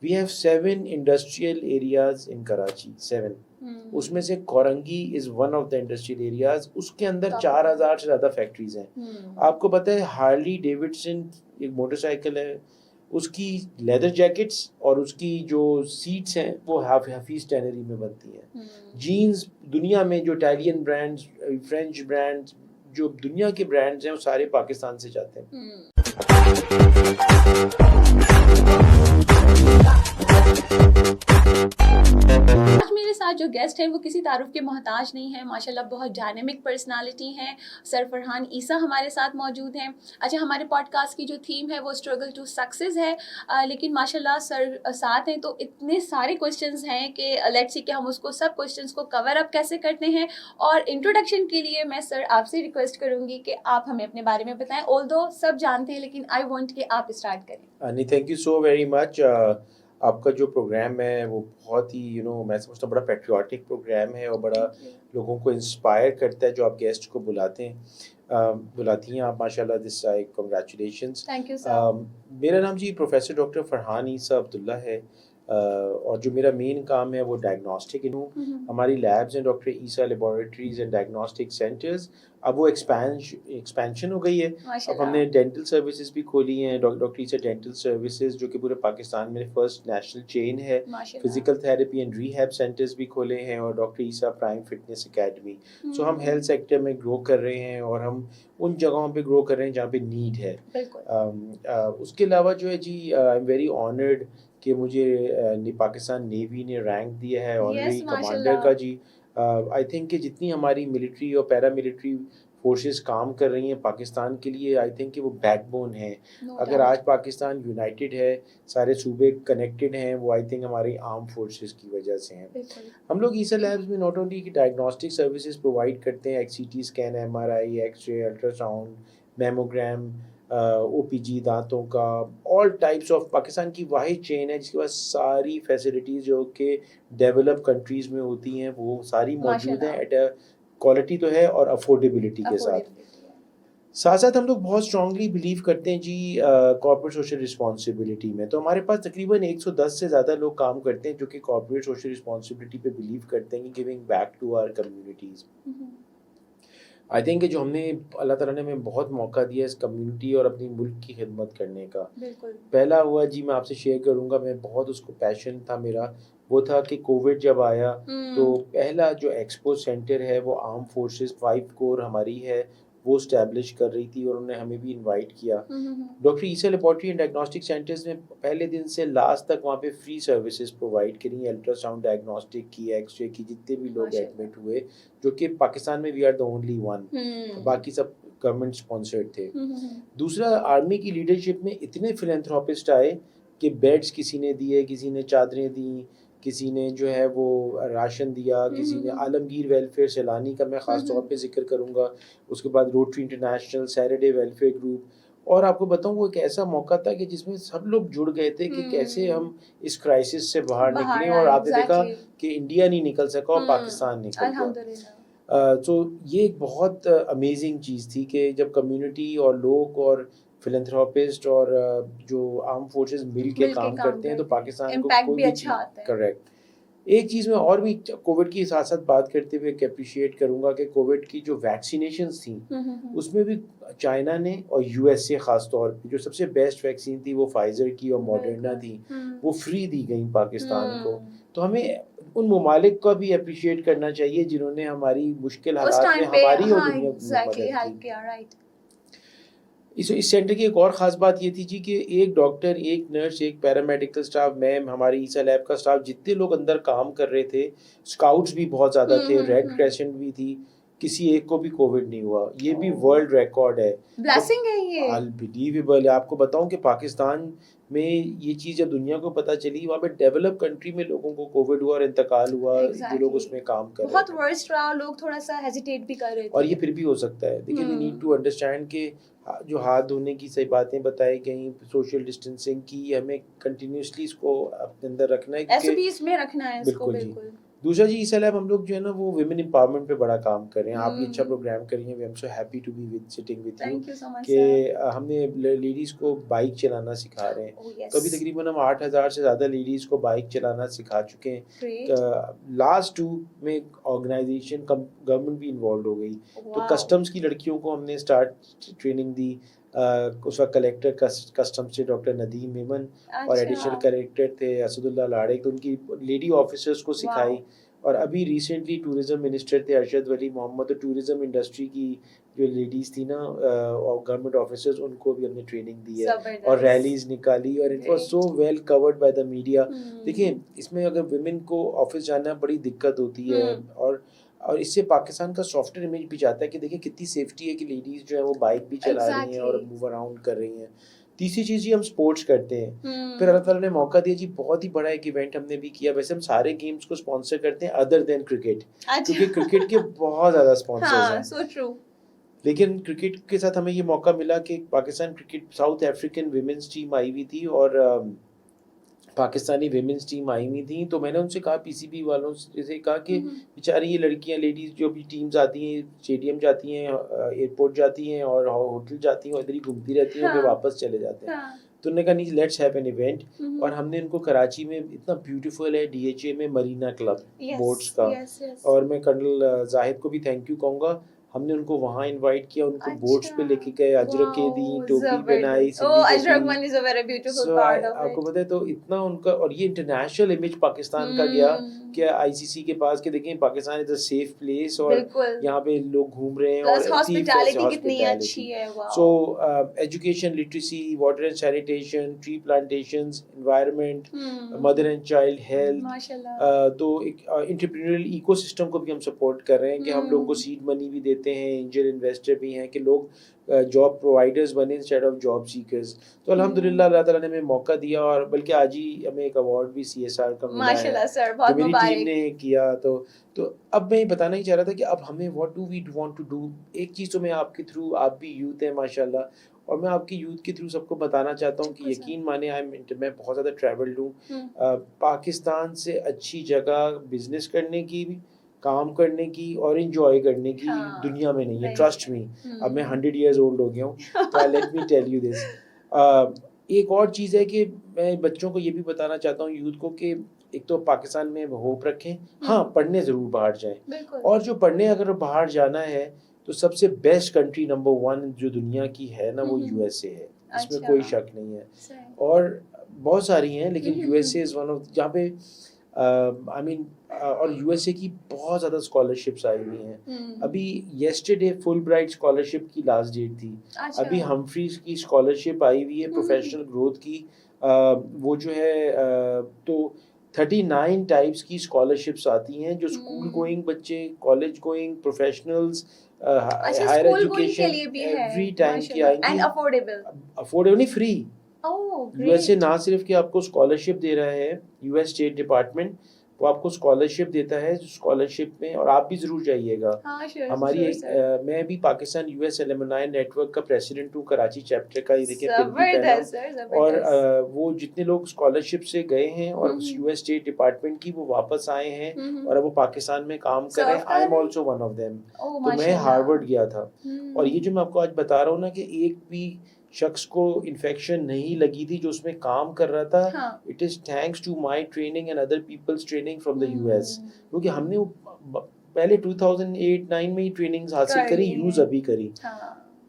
We have 7 industrial areas in Karachi, 7. اس میں سے Korangi is one of the industrial areas. اس کے اندر 4000 سے زیادہ فیکٹریز ہیں. آپ کو پتہ ہے ہارلی ڈیوڈسن ایک موٹر سائیکل ہے, اس کی لیدر جیکٹس اور اس کی جو سیٹس ہیں وہ حفیظ ٹینری میں بنتی ہیں. جینز دنیا میں جو اٹیلین برانڈز, فرینچ برانڈز, جو دنیا کے برانڈز ہیں وہ سارے پاکستان سے جاتے ہیں. آج میرے ساتھ جو گیسٹ ہیں وہ کسی تعارف کے محتاج نہیں ہیں, ماشاءاللہ بہت ڈائنامک پرسنالٹی ہیں. سر فرحان عیسیٰ ہمارے ساتھ موجود ہیں. اچھا, ہمارے پوڈ کاسٹ کی جو تھیم ہے وہ اسٹرگل ٹو سکسیز ہے, لیکن ماشاءاللہ سر ساتھ ہیں تو اتنے سارے کوشچنز ہیں کہ لیٹس سی کہ ہم اس کو سب کوشچنز کو کور اپ کیسے کرتے ہیں. اور انٹروڈکشن کے لیے میں سر آپ سے ریکویسٹ کروں گی کہ آپ ہمیں اپنے بارے میں بتائیں. آلدو سب جانتے ہیں لیکن آئی وانٹ کہ آپ اسٹارٹ کریں. نہیں, thank you so very much. آپ کا جو پروگرام ہے وہ بہت ہی میں سمجھتا ہوں بڑا پیٹریوٹک پروگرام ہے اور بڑا لوگوں کو انسپائر کرتا ہے جو آپ گیسٹ کو بلاتی ہیں آپ. ماشاء اللہ, دس کنگریچولیشنس. Thank you sir. میرا نام جی پروفیسر ڈاکٹر فرحان عیسیٰ عبداللہ ہے, اور جو میرا مین کام ہے وہ ڈائگنوسٹک ہوں. ہماری لیبز ہیں doctor Isa laboratories and diagnostic centres. اب وہ ایکسپینشن ہو گئی ہے. اب ہم نے ڈینٹل سروسز بھی کھولی ہیں, ڈاکٹر عیسیٰ ڈینٹل سروسز, جو کہ پورے پاکستان میں فرسٹ نیشنل چین ہے. Physical therapy and rehab centres بھی کھولے ہیں, اور ڈاکٹر عیسیٰ پرائم فٹنس اکیڈمی. سو ہم ہیلتھ سیکٹر میں گرو کر رہے ہیں, اور ہم ان جگہوں پہ گرو کر رہے ہیں جہاں پہ نیڈ ہے. اس کے علاوہ جو ہے جی, آئی ایم ویری آنرڈ کہ مجھے پاکستان نیوی نے رینک دیا ہے آنری کمانڈر کا. جی آئی تھنک کہ جتنی ہماری ملٹری اور پیرا ملٹری فورسز کام کر رہی ہیں پاکستان کے لیے, آئی تھنک کہ وہ بیک بون ہیں. اگر آج پاکستان یونائٹڈ ہے, سارے صوبے کنیکٹڈ ہیں, وہ آئی تھنک ہماری آرم فورسز کی وجہ سے ہیں. ہم لوگ عیسیٰ لیبز میں ناٹ اونلی کہ ڈائگنوسٹک سروسز پرووائڈ کرتے ہیں, C T scan, M R I, X ray, ultrasound, mammogram, O P G دانتوں کا, آل ٹائپس آف. پاکستان کی واحد چین ہے جس کے پاس ساری فیسلٹیز جو کہ ڈیولپ کنٹریز میں ہوتی ہیں وہ ساری موجود ہیں. ایٹ اے کوالٹی تو ہے اور افورڈیبلٹی کے ساتھ. ساتھ ساتھ ہم لوگ بہت اسٹرانگلی بلیو کرتے ہیں جی کارپوریٹ سوشل رسپانسبلٹی میں. تو ہمارے پاس تقریباً 110 سے زیادہ لوگ کام کرتے ہیں جو کہ کارپوریٹ سوشل رسپانسبلٹی پہ بلیو کرتے ہیں, giving back to our communities. I think کہ جو ہم نے اللہ تعالیٰ نے ہمیں بہت موقع دیا اس کمیونٹی اور اپنی ملک کی خدمت کرنے کا. پہلا ہوا جی, میں آپ سے شیئر کروں گا, میں بہت اس کو پیشن تھا میرا, وہ تھا کہ کووڈ جب آیا تو پہلا جو ایکسپو سینٹر ہے وہ آرم فورسز 5 کور ہماری ہے وہ اسٹیبلش کر رہی تھی, اور انہوں نے ہمیں بھی انوائٹ کیا. Doctor Isa laboratory and diagnostic centres نے پہلے دن سے لاسٹ تک وہاں پہ فری سروسز پرووائڈ کری, الٹرا ساؤنڈ ڈائگنوسٹک کی, ایکس رے کی, جتنے بھی لوگ ایڈمٹ ہوئے, جو کہ پاکستان میں we are the only one, باقی سب گورنمنٹ اسپانسرڈ تھے. دوسرا, آرمی کی لیڈرشپ میں اتنے فلینتھراپسٹ آئے کہ بیڈس کسی نے دیے, کسی نے چادریں دیں, کسی نے جو ہے وہ راشن دیا, کسی نے عالمگیر ویلفیئر سیلانی کا میں خاص طور پہ ذکر کروں گا, اس کے بعد Rotary international, Saturday welfare group. اور آپ کو بتاؤں وہ ایک ایسا موقع تھا کہ جس میں سب لوگ جڑ گئے تھے کہ کیسے ہم اس کرائسس سے باہر نکلیں, اور آپ نے دیکھا کہ انڈیا نہیں نکل سکا اور پاکستان نکل گیا. تو یہ ایک بہت امیزنگ چیز تھی کہ جب کمیونٹی اور لوگ اور فلینتھراپسٹ اور جو آرم فورسز مل کے کام کرتے ہیں تو پاکستان کو کوئی بھی چیز. کریکٹ. ایک چیز میں اور بھی کووڈ کی ساتھ ساتھ بات کرتے ہوئے اپریشیٹ کروں گا کہ کووڈ کی جو ویکسینیشنز تھیں اس میں بھی چائنا نے اور یو ایس اے خاص طور پہ جو سب سے بیسٹ ویکسین تھی وہ فائزر کی اور ماڈرنا تھی, وہ فری دی گئیں پاکستان کو. تو ہمیں ان ممالک کا بھی اپریشیٹ کرنا چاہیے جنہوں نے ہماری مشکل حالات میں ہماری اور دنیا کی مدد کی. اس سینٹر کی ایک اور خاص بات یہ تھی جی کہ ایک ڈاکٹر, ایک نرس, ایک پیرامیڈیکل اسٹاف, میم, ہماری عیسیٰ لیب کا اسٹاف, جتنے لوگ اندر کام کر رہے تھے, اسکاؤٹس بھی بہت زیادہ تھے, ریڈ کریسنٹ بھی تھی, کسی ایک کو بھی کووڈ نہیں ہوا. یہ بھی ورلڈ ریکارڈ ہے, بلیسنگ ہے یہ, انبیلیویبل ہے. آپ کو بتاؤں کہ پاکستان میں یہ چیز جب دنیا کو پتہ چلی, وہاں پہ ڈیولپ کنٹری میں لوگوں کو کووڈ ہوا اور انتقال ہوا, جو لوگ اس میں کام کر رہے بہت ورسٹ رہا, لوگ تھوڑا سا ہیزیٹیٹ بھی کر رہے تھے, اور یہ پھر بھی ہو سکتا ہے. دیکھیں وی نیڈ ٹو انڈرسٹینڈ کہ جو ہاتھ دھونے کی صحیح باتیں بتائی گئیں, سوشل ڈسٹینسنگ کی, ہمیں کنٹینیوسلی اس کو اپنے اندر رکھنا ہے, ایس او پیز میں رکھنا ہے اس کو. بالکل دوسرا جی اس لیے ہم لوگ جو ہے نا وہ ویمن امپاورمنٹ پہ بڑا کام کر رہے ہیں. آپ یہ اچھا پروگرام کر رہی ہیں. We am so happy to be with sitting with you کہ ہم نے لیڈیز کو بائک چلانا سکھا رہے ہیں. تو ابھی تقریباً ہم 8,000 سے زیادہ لیڈیز کو بائک چلانا سکھا چکے ہیں. لاسٹ 2 میں آرگنائزیشن گورنمنٹ بھی انوالوڈ ہو گئی. تو کسٹمز کی لڑکیوں کو ہم نے اسٹارٹ ٹریننگ دی. اس وقت کلیکٹر کسٹم سے ڈاکٹر ندیم میمن اور ایڈیشنل کلیکٹر تھے اسد اللہ لاڑے. تو ان کی لیڈی آفیسرس کو سکھائی. اور ابھی ریسنٹلی ٹورزم منسٹر تھے ارشد ولی محمد. تو ٹورزم انڈسٹری کی جو لیڈیز تھی نا گورنمنٹ آفیسرز ان کو بھی ہم نے ٹریننگ دی ہے اور ریلیز نکالی. اور it was so well covered by the media. دیکھیں اس میں اگر ویمن کو آفس جانا بڑی دقت ہوتی ہے اور اس سے پاکستان کا سافٹ ویئر امیج بھی جاتا ہے کہ دیکھیں کتنی سیفٹی ہے کہ لیڈیز جو ہے وہ بائک بھی چلا رہی ہیں اور موو اراؤنڈ کر رہی ہیں. تیسری چیز جی ہم سپورٹس کرتے ہیں. پھر اللہ تعالیٰ نے موقع دیا جی بہت ہی بڑا ایک ایونٹ ہم نے بھی کیا. ویسے ہم سارے گیمز کو اسپانسر کرتے ہیں ادر دین کرکٹ کیونکہ کرکٹ کے بہت زیادہ اسپانسرز ہیں. لیکن کرکٹ کے ساتھ ہمیں یہ موقع ملا کہ Pakistan cricket south African women's team I ہوئی تھی اور پاکستانی ویمنس ٹیم آئی ہوئی تھیں. تو میں نے ان سے کہا پی سی بی والوں سے کہا کہ بیچاری یہ لڑکیاں لیڈیز جو بھی ٹیمز آتی ہیں اسٹیڈیم جاتی ہیں ایئرپورٹ جاتی ہیں اور ہوٹل جاتی ہیں اور ادھر ہی گھومتی رہتی ہیں پھر واپس چلے جاتے ہیں. تو انہوں نے کہا نہیں لیٹس ہیو این ایونٹ. اور ہم نے ان کو کراچی میں اتنا بیوٹیفل ہے ڈی ایچ اے میں مرینا کلب بوٹس کا. اور میں کرنل زاہد کو بھی تھینک یو کہوں گا. ہم نے ان کو وہاں انوائٹ کیا. ان کو بوٹس پہ لے کے گئے اجرکیں دیں ٹوپی پہنائی. آپ کو پتہ ہے تو اتنا ان کا اور یہ انٹرنیشنل امیج پاکستان کا گیا کہ آئی سی سی کے پاس کہ دیکھیں پاکستان از اے سیف پلیس اور یہاں پہ لوگ گھوم رہے ہیں اور ہاسپٹیلٹی کتنی اچھی ہے. So education literacy water and sanitation tree plantations environment mother and child health. تو ایک انٹرپرینیورل ایکو سسٹم کو بھی ہم سپورٹ کر رہے ہیں کہ ہم لوگوں کو سیڈ منی بھی دیتے ہیں. اینجل انویسٹر بھی ہیں کہ لوگ جاب پرووائڈرز بنے انسٹیڈ آف جاب سیکرز. تو الحمدللہ اللہ تعالیٰ نے ہمیں موقع دیا اور بلکہ آج ہی ہمیں ایک ایوارڈ بھی سی ایس آر کا ملا ہے جو میری ٹیم نے کیا. تو اب میں یہ بتانا ہی چاہ رہا تھا کہ اب ہمیں what do we want to do. ایک چیز تو میں آپ کے تھرو آپ بھی یوتھ ہیں ماشاء اللہ اور میں آپ کی یوتھ کے تھرو سب کو بتانا چاہتا ہوں کہ یقین مانیں میں بہت زیادہ ٹریولڈ ہوں. پاکستان سے اچھی جگہ بزنس کرنے کی بھی کام کرنے کی اور انجوائے کرنے کی دنیا میں نہیں ہے. Trust me. اب میں 100 ایئرز اولڈ ہو گیا ہوں تو let me tell you this. ایک اور چیز ہے کہ میں بچوں کو یہ بھی بتانا چاہتا ہوں یوتھ کو کہ ایک تو پاکستان میں ہوپ رکھیں. ہاں پڑھنے ضرور باہر جائیں اور جو پڑھنے اگر باہر جانا ہے تو سب سے بیسٹ کنٹری نمبر 1 جو دنیا کی ہے نا وہ یو ایس اے ہے. اس میں کوئی شک نہیں ہے. اور بہت ساری ہیں لیکن U S A is one of جہاں پہ آئی مین اور یو ایس اے کی بہت زیادہ اسکالرشپس آئی ہوئی ہیں. ابھی یسٹرڈے فل برائٹ اسکالرشپ کی لاسٹ ڈیٹ تھی. ابھی ہمفریز کی اسکالرشپ آئی ہوئی ہے پروفیشنل گروتھ کی. وہ جو ہے تو 39 ٹائپس کی اسکالرشپس آتی ہیں جو اسکول گوئنگ بچے college going professionals higher education every time کی آئیں گی. افورڈیبل نہیں فری. یو ایس اے نہ صرف کہ آپ کو اسکالرشپ دے رہا ہے یو ایس اسٹیٹ ڈپارٹمنٹ وہ آپ کو اسکالرشپ دیتا ہے. اسکالرشپ میں اور آپ بھی ضرور جائیے گا. ہماری میں بھی Pakistan U S alumni network کا پریسیڈنٹ ہوں کراچی چیپٹر کا. یہ دیکھیں اور وہ جتنے لوگ اسکالرشپ سے گئے ہیں اور یو ایس اسٹیٹ ڈپارٹمنٹ کی وہ واپس آئے ہیں اور اب وہ پاکستان میں کام کر رہے ہیں. I am also one of them. تو میں ہارورڈ گیا تھا اور یہ جو میں آپ کو آج بتا رہا ہوں نا کہ ایک بھی شخص کو انفیکشن نہیں لگی تھی جو اس میں کام کر رہا تھا. It is thanks to my training and other people's training from the U S. کیونکہ ہم نے پہلے 2008-9 میں ہی ٹریننگز حاصل کری یوز ابھی کری.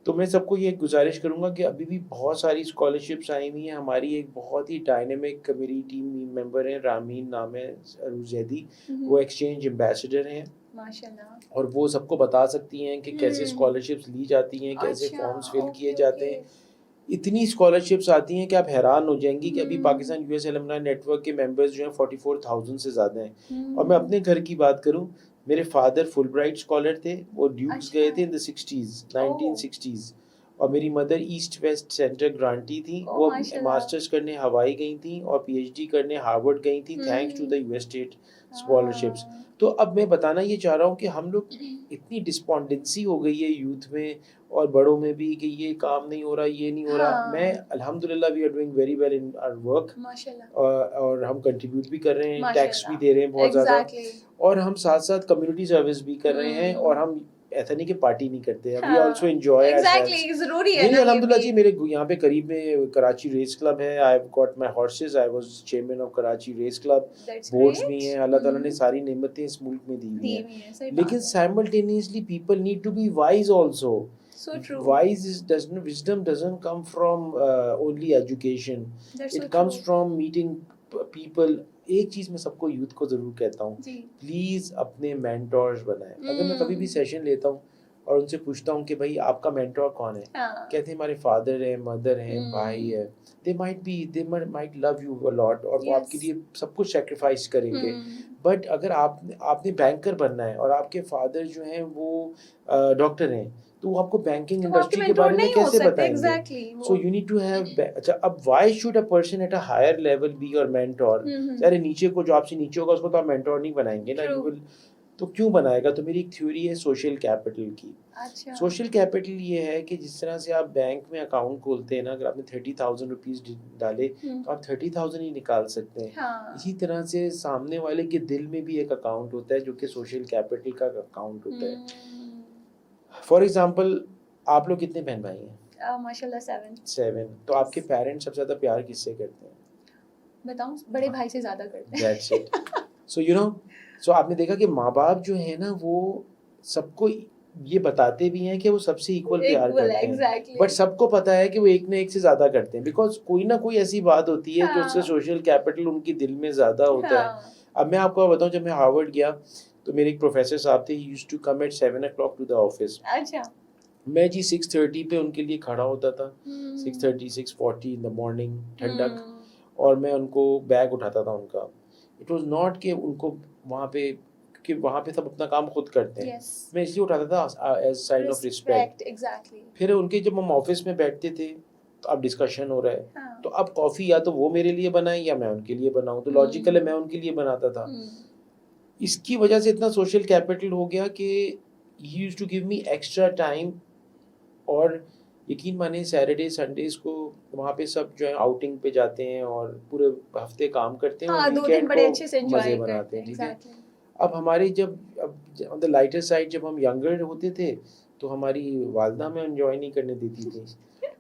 تو میں سب کو یہ گزارش کروں گا کہ ابھی بھی بہت ساری اسکالرشپس آئی ہوئی ہیں. ہماری ایک بہت ہی ڈائنامک میری ٹیم ممبر ہیں رامین نام ہے عروج زیدی. وہ ایکسچینج ایمبیسڈر ہیں اور وہ سب کو بتا سکتی ہیں کہ کیسے اسکالرشپس لی جاتی ہیں کیسے فارمز فل کیے جاتے ہیں. اتنی اسکالرشپس آتی ہیں کہ آپ حیران ہو جائیں گی کہ ابھی Pakistan U S alumni network کے ممبرز جو ہیں 44,000 سے زیادہ ہیں. اور میں اپنے گھر کی بات کروں میرے فادر فل برائٹ اسکالر تھے. وہ ڈیوکس گئے تھے ان دا 1960s اور میری mother East West Center grantee تھیں. وہ ماسٹرز کرنے ہوائی گئی تھیں اور پی ایچ ڈی کرنے ہارورڈ گئی تھیں thanks to the U S state scholarships. تو اب میں بتانا یہ چاہ رہا ہوں کہ ہم لوگ اتنی ڈسپونڈنسی ہو گئی ہے یوتھ میں اور بڑوں میں بھی کہ یہ کام نہیں ہو رہا, یہ نہیں ہو رہا. میں الحمدللہ we are doing very well in our work, اور ہم کنٹریبیوٹ بھی کر رہے ہیں, ٹیکس بھی دے رہے ہیں بہت زیادہ, اور ہم ساتھ ساتھ کمیونٹی سروس بھی کر رہے ہیں, اور ہم ایسا نہیں کہ پارٹی نہیں کرتے ہیں, وی آلسو انجوائے. الحمدللہ جی, میرے یہاں پہ قریب میں کراچی ریس کلب ہے. I have got my horses, I was chairman of Karachi Race Club, boards بھی ہیں. اللہ تعالیٰ نے ساری نعمتیں اس ملک میں دی ہوئی ہیں, لیکن simultaneously people need to be wise also. Wisdom doesn't come from only education. It comes from meeting people. ایک چیز میں سب کو یوتھ کو ضرور کہتا ہوں, پلیز اپنے مینٹورز بنائیں. اگر میں کبھی بھی سیشن لیتا ہوں اور ان سے پوچھتا ہوں کہ بھائی آپ کا مینٹور کون ہے, کہتے ہیں ہمارے فادر ہیں, مدر ہیں, بھائی ہے. they might love you a lot, اور وہ آپ کے لیے سب کچھ سیکریفائس کریں گے. بٹ اگر آپ نے بینکر بننا ہے اور آپ کے فادر جو ہیں وہ ڈاکٹر ہیں, تو وہ آپ کو بینکنگ انڈسٹری کے بارے میں کیسے بتائیں گے؟ So you need to have. اچھا, اب why should a person at a higher level be your mentor? ارے نیچے کو, جو آپ سے نیچے ہوگا اس کو تو آپ مینٹور نہیں بنائیں گے نا. یو ول, تو کیوں بنائے گا؟ تو میری ایک تھیوری ہے سوشل کیپٹل کی. سوشل کیپٹل یہ ہے کہ جس طرح سے آپ بینک میں اکاؤنٹ کھولتے ہیں نا, اگر آپ نے 30,000 روپیز ڈالے تو آپ 30,000 ہی نکال سکتے ہیں. اسی طرح سے سامنے والے کے دل میں بھی ایک اکاؤنٹ ہوتا ہے جو کہ سوشل کیپٹل کا اکاؤنٹ ہوتا ہے. فار ایگزامپل, آپ لوگ کتنے بہن بھائی ہیں؟ ماشاءاللہ 7. تو آپ کے پیرنٹس سب سے زیادہ پیار کس سے کرتے ہیں؟ بتاؤں, بڑے بھائی سے زیادہ کرتے ہیں. That's it. So you know, so آپ نے دیکھا کہ ماں باپ جو ہیں نا وہ سب کو یہ بتاتے بھی ہیں کہ وہ سب سے ایکول پیار کرتے ہیں, بٹ سب کو پتا ہے کہ وہ ایک نہ ایک سے زیادہ کرتے ہیں, بیکاز کوئی نہ کوئی ایسی بات ہوتی ہے جو اس سے سوشل کیپٹل ان کی دل میں زیادہ ہوتا ہے. اب میں آپ کو بتاؤں, جب میں ہارورڈ گیا تو میرے ایک پروفیسر صاحب تھے, he used to come at 7 o'clock to the office. اچھا. میں جی 6:30 پہ ان کے لیے کھڑا ہوتا تھا, 6:30 6:40 in the morning, ٹھنڈک, اور میں ان کو بیگ اٹھاتا تھا ان کا. اٹ واز ناٹ کہ ان کو وہاں پہ, کہ وہاں پہ سب اپنا کام خود کرتے ہیں, میں اس لیے اٹھاتا تھا ایز سائن آف ریسپیکٹ. پھر ان کے جب ہم آفس میں بیٹھتے تھے تو اب ڈسکشن ہو رہا ہے, تو اب کافی یا تو وہ میرے لیے بنائیں یا میں ان کے لیے بناؤں, تو لاجیکل ہے میں ان کے لیے بناتا تھا. اس کی وجہ سے اتنا سوشل کیپٹل ہو گیا کہ he used to give me extra time. اور یقین مانیں سیٹرڈے سنڈیز کو وہاں پہ سب جو ہے آؤٹنگ پہ جاتے ہیں اور پورے ہفتے کام کرتے ہیں, اور ویکینڈ کو مزے بناتے ہیں. ٹھیک ہے, اب ہماری جب آن دا لائٹر سائڈ جب ہم ینگر ہوتے تھے تو ہماری والدہ میں انجوائے نہیں کرنے دیتی تھی,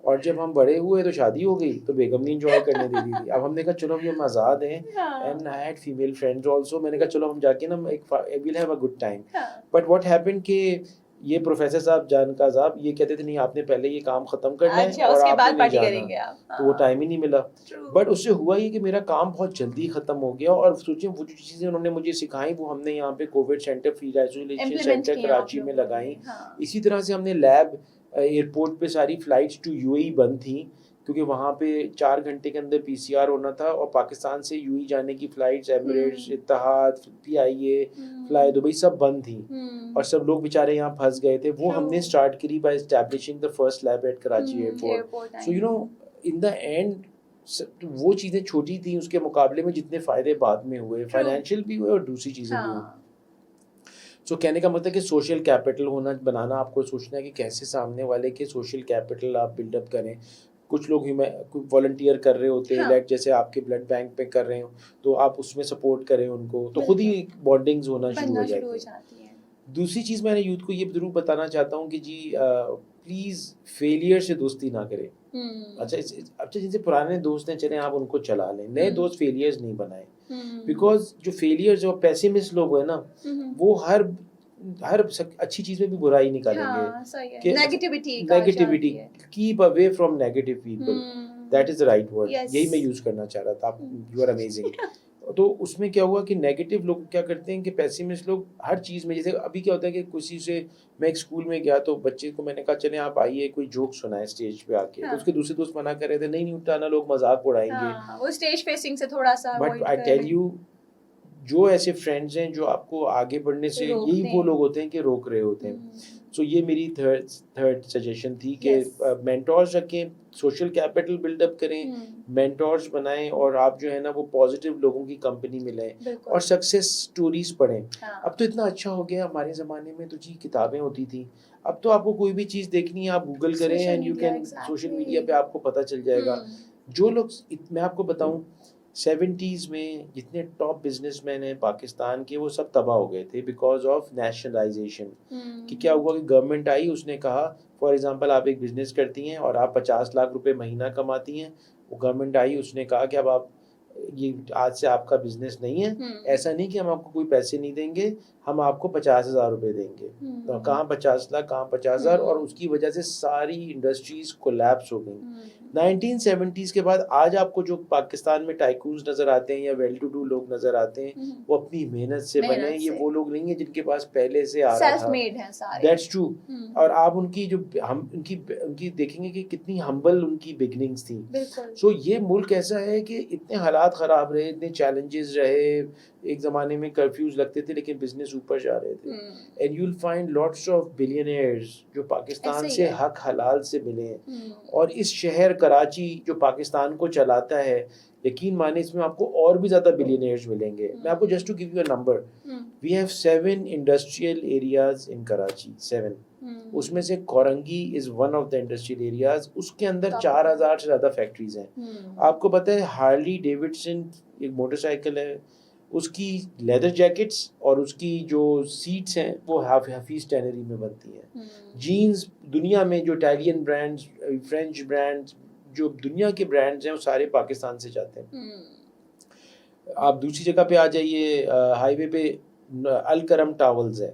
اور جب ہم بڑے ہوئے تو شادی ہو گئی تو بیگم نہیں انجوائے کرنے دیتی تھی. اب ہم نے کہا چلو ابھی ہم آزاد ہیں, and I had female friends also. میں نے کہا چلو ہم جا کے نا we'll have a good time. But what happen کہ یہ پروفیسر صاحب جان کا صاحب یہ کہتے تھے نہیں آپ نے پہلے یہ کام ختم کرنا ہے اور آپ نے نہیں جانا, تو وہ ٹائم ہی نہیں ملا. بٹ اس سے ہوا یہ کہ میرا کام بہت جلدی ختم ہو گیا, اور سوچیں وہ جو چیزیں انہوں نے مجھے سکھائیں وہ ہم نے یہاں پہ Covid centre, field isolation centre Karachi میں لگائیں. اسی طرح سے ہم نے لیب, ایئرپورٹ پہ ساری فلائٹس ٹو یو اے بند تھیں کیونکہ وہاں پہ 4 گھنٹے کے اندر PCR ہونا تھا, اور پاکستان سے UAE جانے کی فلائٹس ایمریٹس, اتحاد, PIA, فلائی دبئی سب بند تھیں, اور سب لوگ بیچارے یہاں پھنس گئے تھے. وہ ہم نے اسٹارٹ کری by establishing the first lab at Karachi airport. So you know in the end وہ چیزیں چھوٹی تھیں اس کے مقابلے میں جتنے فائدے بعد میں ہوئے, فائنینشیل بھی ہوئے اور دوسری چیزیں بھی ہوئی. سو کہنے کا مطلب کہ سوشل کیپٹل ہونا بنانا, آپ کو سوچنا ہے کہ کیسے سامنے والے کے سوشل کیپٹل آپ بلڈ اپ کریں. کچھ لوگ والنٹیئر کر رہے ہوتے ہیں, لائک جیسے آپ کے بلڈ بینک پہ کر رہے ہوں تو آپ اس میں سپورٹ کریں ان کو, تو خود ہی بانڈنگز ہونا شروع ہو جاتی ہیں. دوسری چیز میں نے یوتھ کو یہ ضرور بتانا چاہتا ہوں کہ جی پلیز فیلئر سے دوستی نہ کریں. اچھا جن سے پرانے دوست ہیں چلیں آپ ان کو چلا لیں, نئے دوست فیلئرز نہیں بنائیں, بیکاز جو فیلئرز جو پیسیمسٹ لوگ ہیں نا وہ ہر اچھی چیز میں بھی برائی نکالیں گے. Negativity, keep away from negative people, that is the right word, یہی میں یوز کرنا چاہ رہا تھا. You are amazing. تو اس میں کیا ہوا کہ نیگیٹو لوگ کیا کرتے ہیں کہ پیسیمسٹ لوگ ہر چیز میں, جیسے ابھی کیا ہوتا ہے کہ کسی سے میں ایک اسکول میں گیا تو بچے کو میں نے کہا چلیں آپ آئیے کوئی جوک سنائے اسٹیج پہ آ کے, تو اس کے دوسرے دوست منع کر رہے تھے نہیں اٹھانا, لوگ مذاق اڑائیں گے, وہ اسٹیج فیسنگ سے تھوڑا سا. بٹ آئی ٹیل یو جو ایسے فرینڈز ہیں جو آپ کو آگے بڑھنے سے, یہی وہ لوگ ہوتے ہیں کہ روک رہے ہوتے ہیں. سو یہ میری تھرڈ سجیشن تھی کہ مینٹورز رکھیں, سوشل کیپٹل بلڈ اپ کریں, مینٹورز بنائیں, اور آپ جو ہے نا وہ پازیٹیو لوگوں کی کمپنی میں لیں اور سکسیس سٹوریز پڑھیں. اب تو اتنا اچھا ہو گیا, ہمارے زمانے میں تو جی کتابیں ہوتی تھیں, اب تو آپ کو کوئی بھی چیز دیکھنی ہے آپ گوگل کریں and you can, social media پہ آپ کو پتہ چل جائے گا. جو لوگ, میں آپ کو بتاؤں 70s میں جتنے ٹاپ بزنس مین ہیں پاکستان کے وہ سب تباہ ہو گئے تھے بیکاز آف نیشنلائزیشن. کہ کیا ہوا کہ گورنمنٹ آئی, اس نے کہا فار ایگزامپل آپ ایک بزنس کرتی ہیں اور آپ 50 لاکھ روپے مہینہ کماتی ہیں, وہ گورنمنٹ آئی, اس نے کہا کہ اب آپ یہ آج سے آپ کا بزنس نہیں ہے, ایسا نہیں کہ ہم آپ کو کوئی پیسے نہیں دیں گے, ہم آپ کو 50,000 روپے دیں گے. کہاں 50 لاکھ کہاں 50,000, اور اس کی وجہ سے ساری انڈسٹریز کولیپس ہو گئیں. 1970s کے بعد آج آپ کو جو پاکستان میں ٹائکونز نظر آتے ہیں یا ویل ٹو ڈو لوگ نظر آتے ہیں وہ اپنی محنت سے بنے, یہ وہ لوگ نہیں ہیں جن کے پاس پہلے سے آ رہا تھا. That's true. اور آپ ان کی جو ہم ان کی دیکھیں گے کہ کتنی ہمبل ان کی بگننگز تھیں. سو یہ ملک ایسا ہے کہ اتنے حالات خراب رہے, اتنے چیلنجز رہے, ایک زمانے میں کرفیوز لگتے تھے لیکن بزنس اوپر جا رہے تھے. And you will find lots of billionaires جو پاکستان سے حق حلال سے ملے ہیں. اور اس شہر کراچی جو پاکستان کو چلاتا ہے, یقین مانے اس میں آپ کو اور بھی زیادہ بلینئرز ملیں گے. میں آپ کو just to give you a number, we have 7 industrial areas in Karachi, 7. اس میں سے Korangi is one of the industrial areas, اس کے اندر 4,000 سے زیادہ فیکٹریز ہیں. آپ کو پتہ ہے ہارلی ڈیوڈسن ایک موٹر سائیکل ہے, اس کی لیدر جیکٹس اور اس کی جو سیٹس ہیں وہ حفیظ ٹینری میں بنتی ہیں. جینز دنیا میں جو اٹیلین برانڈز, فرینچ برانڈز, جو دنیا کے برانڈز ہیں وہ سارے پاکستان سے جاتے ہیں. آپ دوسری جگہ پہ آ جائیے, ہائی وے پہ الکرم ٹاولز ہے.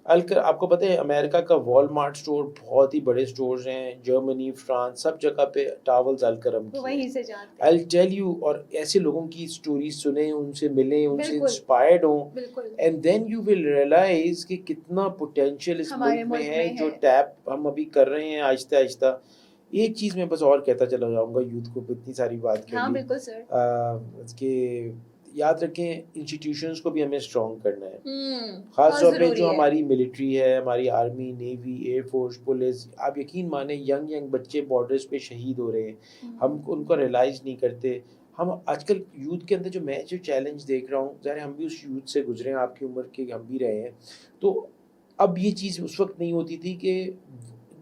آپ کو پتہ ہے امریکہ کا والمارٹ سٹور, بہت ہی بڑے سٹورز ہیں, جرمنی, فرانس, سب جگہ پہ ٹاولز الکرم کی وہیں سے جاتے ہیں. I'll tell you, اور ایسے لوگوں کی سٹوریز سنیں, ان سے ملیں, ان سے انسپائرڈ ہوں, and then you will realize کہ کتنا پوٹینشیل اس ملک میں ہے جو ٹیپ ہم ابھی کر رہے ہیں آہستہ آہستہ. ایک چیز میں بس اور کہتا چلا جاؤں گا یوتھ کو, اتنی ساری بات کر لی, کہ یاد رکھیں انسٹیٹیوشنز کو بھی ہمیں اسٹرانگ کرنا ہے, خاص طور پہ جو ہماری ملٹری ہے, ہماری army, navy, air force, police. آپ یقین مانیں ینگ بچے بارڈرز پہ شہید ہو رہے ہیں, ہم ان کو ریئلائز نہیں کرتے. ہم آج کل یوتھ کے اندر میں جو چیلنج دیکھ رہا ہوں, ظاہر ہم بھی اس یوتھ سے گزرے ہیں, آپ کی عمر کے ہم بھی رہے ہیں, تو اب یہ چیز اس وقت نہیں ہوتی تھی کہ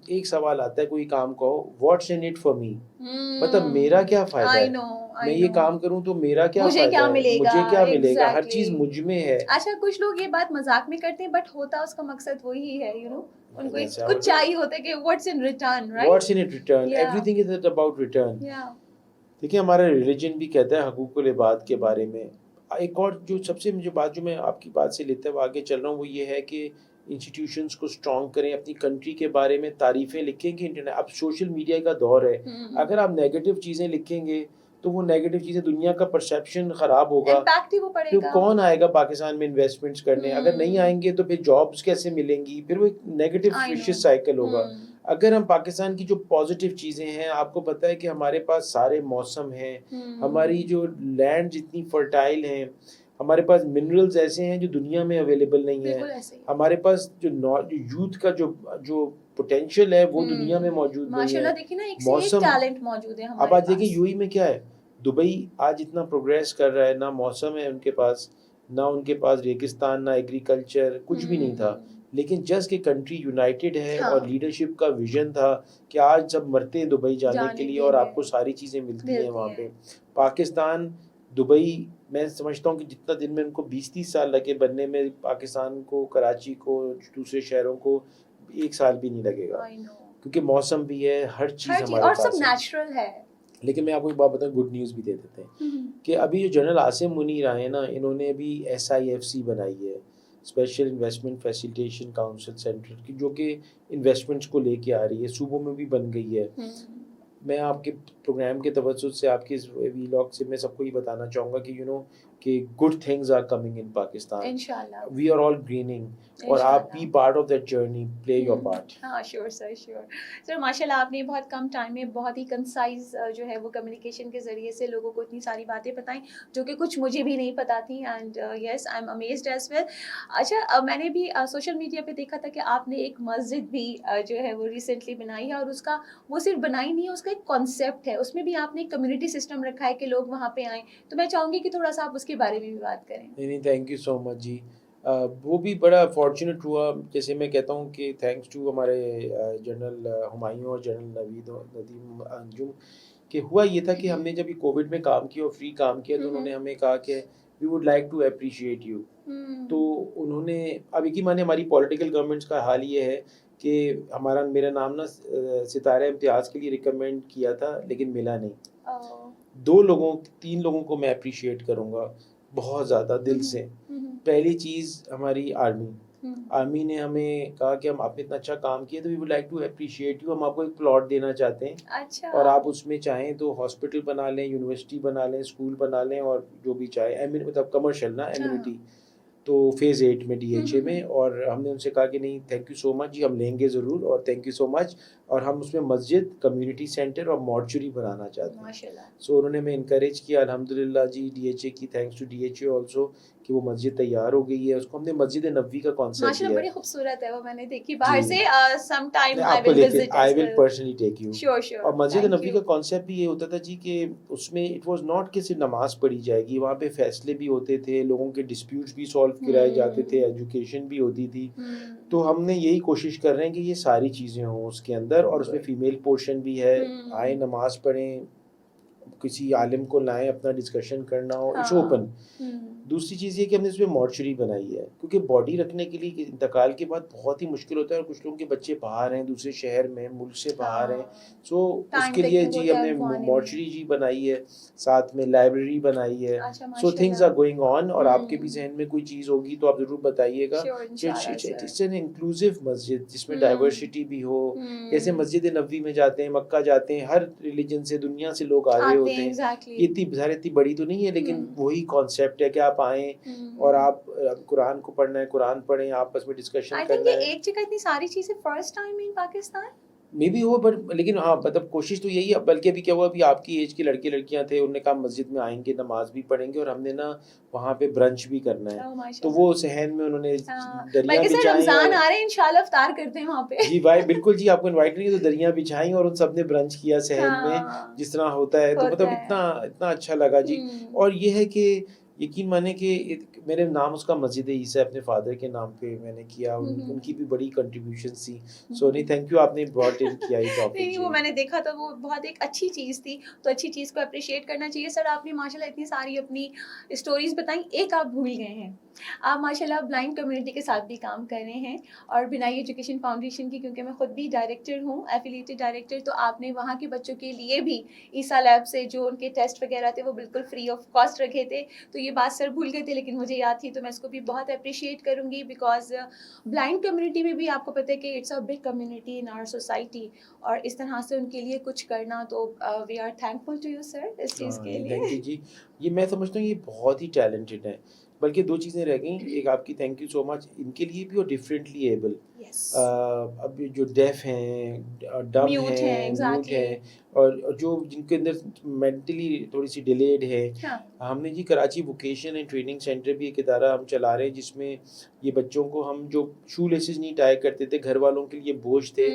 ایک سوال آتا ہے کوئی کام کہو, what's in it for me, مطلب میرا کیا فائدہ ہے, میں یہ کام کروں تو میرا کیا فائدہ ہے, مجھے کیا ملے گا, ہر چیز مجھ میں ہے. اچھا کچھ لوگ یہ بات مذاق میں کرتے ہیں بٹ ہوتا اس کا مقصد وہی ہے, یو نو ان کو کچھ چاہیے ہوتا ہے کہ what's in return, right, what's in return, every thing is about return. دیکھیں ہمارا ریلیجن بھی کہتا ہے حقوق العباد کے بارے میں. ایک اور جو سب سے مجھے بات جو میں آپ کی بات سے لیتے ہوئے آگے چل رہا ہوں وہ یہ ہے کہ انسٹیٹیوشنز کو اسٹرانگ کریں, اپنی کنٹری کے بارے میں تعریفیں لکھیں کہ اب سوشل میڈیا کا دور ہے, اگر آپ نیگیٹو چیزیں لکھیں گے تو وہ نیگیٹو چیزیں, دنیا کا پرسیپشن خراب ہوگا, تو کون آئے گا پاکستان میں انویسٹمنٹس کرنے, اگر نہیں آئیں گے تو پھر جابس کیسے ملیں گی, پھر وہ ایک نیگیٹو ویشیس سائیکل ہوگا. اگر ہم پاکستان کی جو پازیٹیو چیزیں ہیں, آپ کو پتہ ہے کہ ہمارے پاس سارے موسم ہیں, ہماری جو لینڈ جتنی فرٹائل ہیں, ہمارے پاس منرلز ایسے ہیں جو دنیا میں اویلیبل نہیں ہیں, ہمارے پاس جو یوتھ کا جو پوٹینشیل ہے وہ دنیا میں موجود نہیں ہے, موسم ٹیلنٹ موجود ہے. اب آج دیکھیں یو ای میں کیا ہے, دبئی آج اتنا پروگریس کر رہا ہے, نہ موسم ہے ان کے پاس, نہ ان کے پاس ریگستان, نہ ایگریکلچر, کچھ بھی نہیں تھا, لیکن جسٹ کہ کنٹری یونائٹڈ ہے اور لیڈرشپ کا ویژن تھا کہ آج سب مرتے ہیں دبئی جانے کے لیے اور آپ کو ساری چیزیں ملتی ہیں وہاں پہ. پاکستان, دبئی, میں سمجھتا ہوں کہ جتنا دن میں ان کو 20-30 سال لگے بننے میں, پاکستان کو, کراچی کو, دوسرے شہروں کو 1 سال بھی نہیں لگے گا, کیونکہ موسم بھی ہے, ہر چیز ہمارے پاس ہے. لیکن میں آپ کو ایک بات بتاؤں, گڈ نیوز بھی دے دیتے ہیں کہ ابھی جو جنرل عاصم منیر آئے ہیں نا, انہوں نے ابھی SIFC بنائی ہے, special investment facilitation council centre کی, جو کہ انویسٹمنٹس کو لے کے آ رہی ہے, صوبوں میں بھی بن گئی ہے. میں آپ کے پروگرام کے توسط سے, آپ کے ویلاگ سے میں سب کو یہ بتانا چاہوں گا کہ کہ good things are coming in Pakistan. انشاءاللہ We are all greening. اور آپ be part of that journey, play your part. ہاں شیور سر شیور سر. ماشاء اللہ آپ نے بہت کم ٹائم میں بہت ہی کنسائز جو ہے وہ کمیونیکیشن کے ذریعے سے لوگوں کو اتنی ساری باتیں بتائیں جو کہ کچھ مجھے بھی نہیں پتہ تھیں. And yes I am amazed as well. اچھا میں نے بھی سوشل میڈیا پہ دیکھا تھا کہ آپ نے ایک مسجد بھی جو ہے وہ ریسنٹلی بنائی ہے, اور اس کا وہ صرف بنائی نہیں ہے, اس کا ایک کانسیپٹ ہے, اس میں بھی آپ نے ایک کمیونٹی سسٹم رکھا ہے کہ لوگ وہاں پہ آئیں. تو میں چاہوں گی کہ تھوڑا سا آپ اس کے بارے میں بھی بات کریں. نہیں تھینک یو سو مچ جی. وہ بھی بڑا فارچونیٹ ہوا, جیسے میں کہتا ہوں کہ تھینکس ٹو ہمارے جنرل ہمایوں اور جنرل نوید ندیم انجم, کہ ہوا یہ تھا کہ ہم نے جب یہ کووڈ میں کام کیا اور فری کام کیا تو انہوں نے ہمیں کہا کہ we would like to appreciate you. تو انہوں نے, اب یقین مانے ہماری پولیٹیکل گورنمنٹس کا حال یہ ہے کہ میرا نام نا ستارہ امتیاز کے لیے ریکمینڈ کیا تھا لیکن ملا نہیں. 3 لوگوں کو میں اپریشیٹ کروں گا بہت زیادہ دل سے. پہلی چیز ہماری آرمی نے ہمیں کہا کہ ہم آپ نے اتنا اچھا کام کیا تو we would like to appreciate you. ہم آپ کو ایک پلاٹ دینا چاہتے ہیں, اور آپ اس میں چاہیں تو ہاسپٹل بنا لیں, یونیورسٹی بنا لیں, اسکول بنا لیں, اور جو بھی چاہے مطلب کمرشل نا ایمینٹی. تو فیز 8 میں DHA میں. اور ہم نے ان سے کہا کہ نہیں تھینک یو سو مچ جی, ہم لیں گے ضرور, اور تھینک یو سو مچ. اور ہم اس میں مسجد, کمیونٹی سینٹر اور مارچری بنانا چاہتے ہیں. سو انہوں نے ہمیں انکریج کیا الحمدللہ جی. DHA کی تھینکس ٹو DHA آلسو کہ وہ مسجد تیار ہو گئی ہے. اس کو ہم نے مسجد نبوی کا کانسیپٹ دیا ہے. بڑی خوبصورت ہے وہ, میں نے دیکھی باہر سے. Some time I will personally take you. Sure. اور مسجد نبوی کا کانسیپٹ بھی یہ ہوتا تھا جی کہ اس میں اٹ واز ناٹ کہ صرف نماز پڑھی جائے گی, وہاں پہ فیصلے بھی ہوتے تھے, لوگوں کے ڈسپیوٹس بھی سالو کرائے جاتے تھے, ایجوکیشن بھی ہوتی تھی. تو ہم نے یہی کوشش کر رہے ہیں کہ یہ ساری چیزیں ہوں اس کے اندر, اور اس میں فیمیل پورشن بھی ہے. آئیں نماز پڑھیں, کسی عالم کو لائیں, اپنا ڈسکشن کرنا ہو, اٹس اوپن. دوسری چیز یہ کہ ہم نے اس میں مارچری بنائی ہے, کیونکہ باڈی رکھنے کے لیے انتقال کے بعد بہت ہی مشکل ہوتا ہے, اور کچھ لوگوں کے بچے باہر ہیں, دوسرے شہر میں, ملک سے باہر ہیں. سو اس کے لیے جی ہم نے مارچری جی بنائی ہے, ساتھ میں لائبریری بنائی ہے. So things are going on. اور آپ کے بھی ذہن میں کوئی چیز ہوگی تو آپ ضرور بتائیے گا. اٹس این انکلوسیو مسجد جس میں ڈائیورسٹی بھی ہو. جیسے مسجد نبوی میں جاتے ہیں, مکہ جاتے ہیں, ہر ریلیجن سے, دنیا سے لوگ آ رہے ہوتے ہیں. یہ اتنی بڑی تو نہیں ہے, لیکن وہی کانسیپٹ ہے کہ آپ آئیں اور آپ قرآن کو پڑھنا ہے, قرآن پڑھیں, آپس میں ڈسکشن کرنا ہے. ایک جگہ اتنی ساری چیزیں فرسٹ ٹائم ان پاکستان میں بھی ہو, بٹ لیکن ہاں مطلب کوشش تو یہی ہے. بلکہ ابھی کیا ہوا, ابھی آپ کی ایج کے لڑکے لڑکیاں تھے, انہوں نے کہا مسجد میں آئیں گے, نماز بھی پڑھیں گے, اور ہم نے نا وہاں پہ برنچ بھی کرنا ہے. تو وہ صحن میں انہوں نے دریاں بچھائیں. رمضان آ رہے ہیں, انشاءاللہ افطار کرتے ہیں وہاں پہ. جی بھائی بالکل جی, آپ کو انوائٹ نہیں, تو دریاں بچھائیں اور ان سب نے برنچ کیا صحن میں جس طرح ہوتا ہے. تو مطلب اتنا اچھا لگا جی. اور یہ ہے کہ یقین مانے کہ میرے نام اس کا مسجد عیسیٰ اپنے فادر کے نام پہ میں نے کیا. ان کی بھی بڑی کنٹریبیوشن تھی. سو نہیں تھینک یو, آپ نے براٹ ان کیا یہ ٹاپک. نہیں وہ میں نے دیکھا تو وہ بہت ایک اچھی چیز تھی, تو اچھی چیز کو اپریشیٹ کرنا چاہیے. سر آپ نے ماشاءاللہ اتنی ساری اپنی اسٹوریز بتائیں, ایک آپ بھول گئے ہیں. آپ ماشاءاللہ بلائنڈ کمیونٹی کے ساتھ بھی کام کر رہے ہیں, اور بنائی ایجوکیشن فاؤنڈیشن کی, کیونکہ میں خود بھی ڈائریکٹر ہوں, ایفیلیٹڈ ڈائریکٹر. تو آپ نے وہاں کے بچوں کے لیے بھی عیسیٰ لیب سے جو ان کے ٹیسٹ وغیرہ تھے وہ بالکل فری آف کاسٹ رکھے تھے. تو یہ بات سر بھول گئے تھے, لیکن مجھے یاد تھی, تو میں اس کو بھی بہت اپریشیٹ کروں گی. بیکاز بلائنڈ کمیونٹی میں بھی آپ کو پتہ ہے کہ it's a big community in our society, اور اس طرح سے ان کے لیے کچھ کرنا, تو we are thankful to you sir اس چیز کے لیے. جی یہ میں سمجھتا ہوں یہ بہت ہی ٹیلنٹڈ ہیں. بلکہ 2 چیزیں رہ گئیں, ایک آپ کی تھینک یو سو مچ ان کے لیے بھی, اور ڈفرینٹلی ایبل. اب جو ڈیف ہیں, ڈم ہیں, میوٹ ہیں, اور جو جن کے اندر مینٹلی تھوڑی سی ڈیلیڈ ہے. ہم نے جی Karachi vocation and training centre بھی ایک ادارہ ہم چلا رہے ہیں, جس میں یہ بچوں کو ہم جو شو لیسز نہیں ٹائی کرتے تھے, گھر والوں کے لیے بوجھ تھے,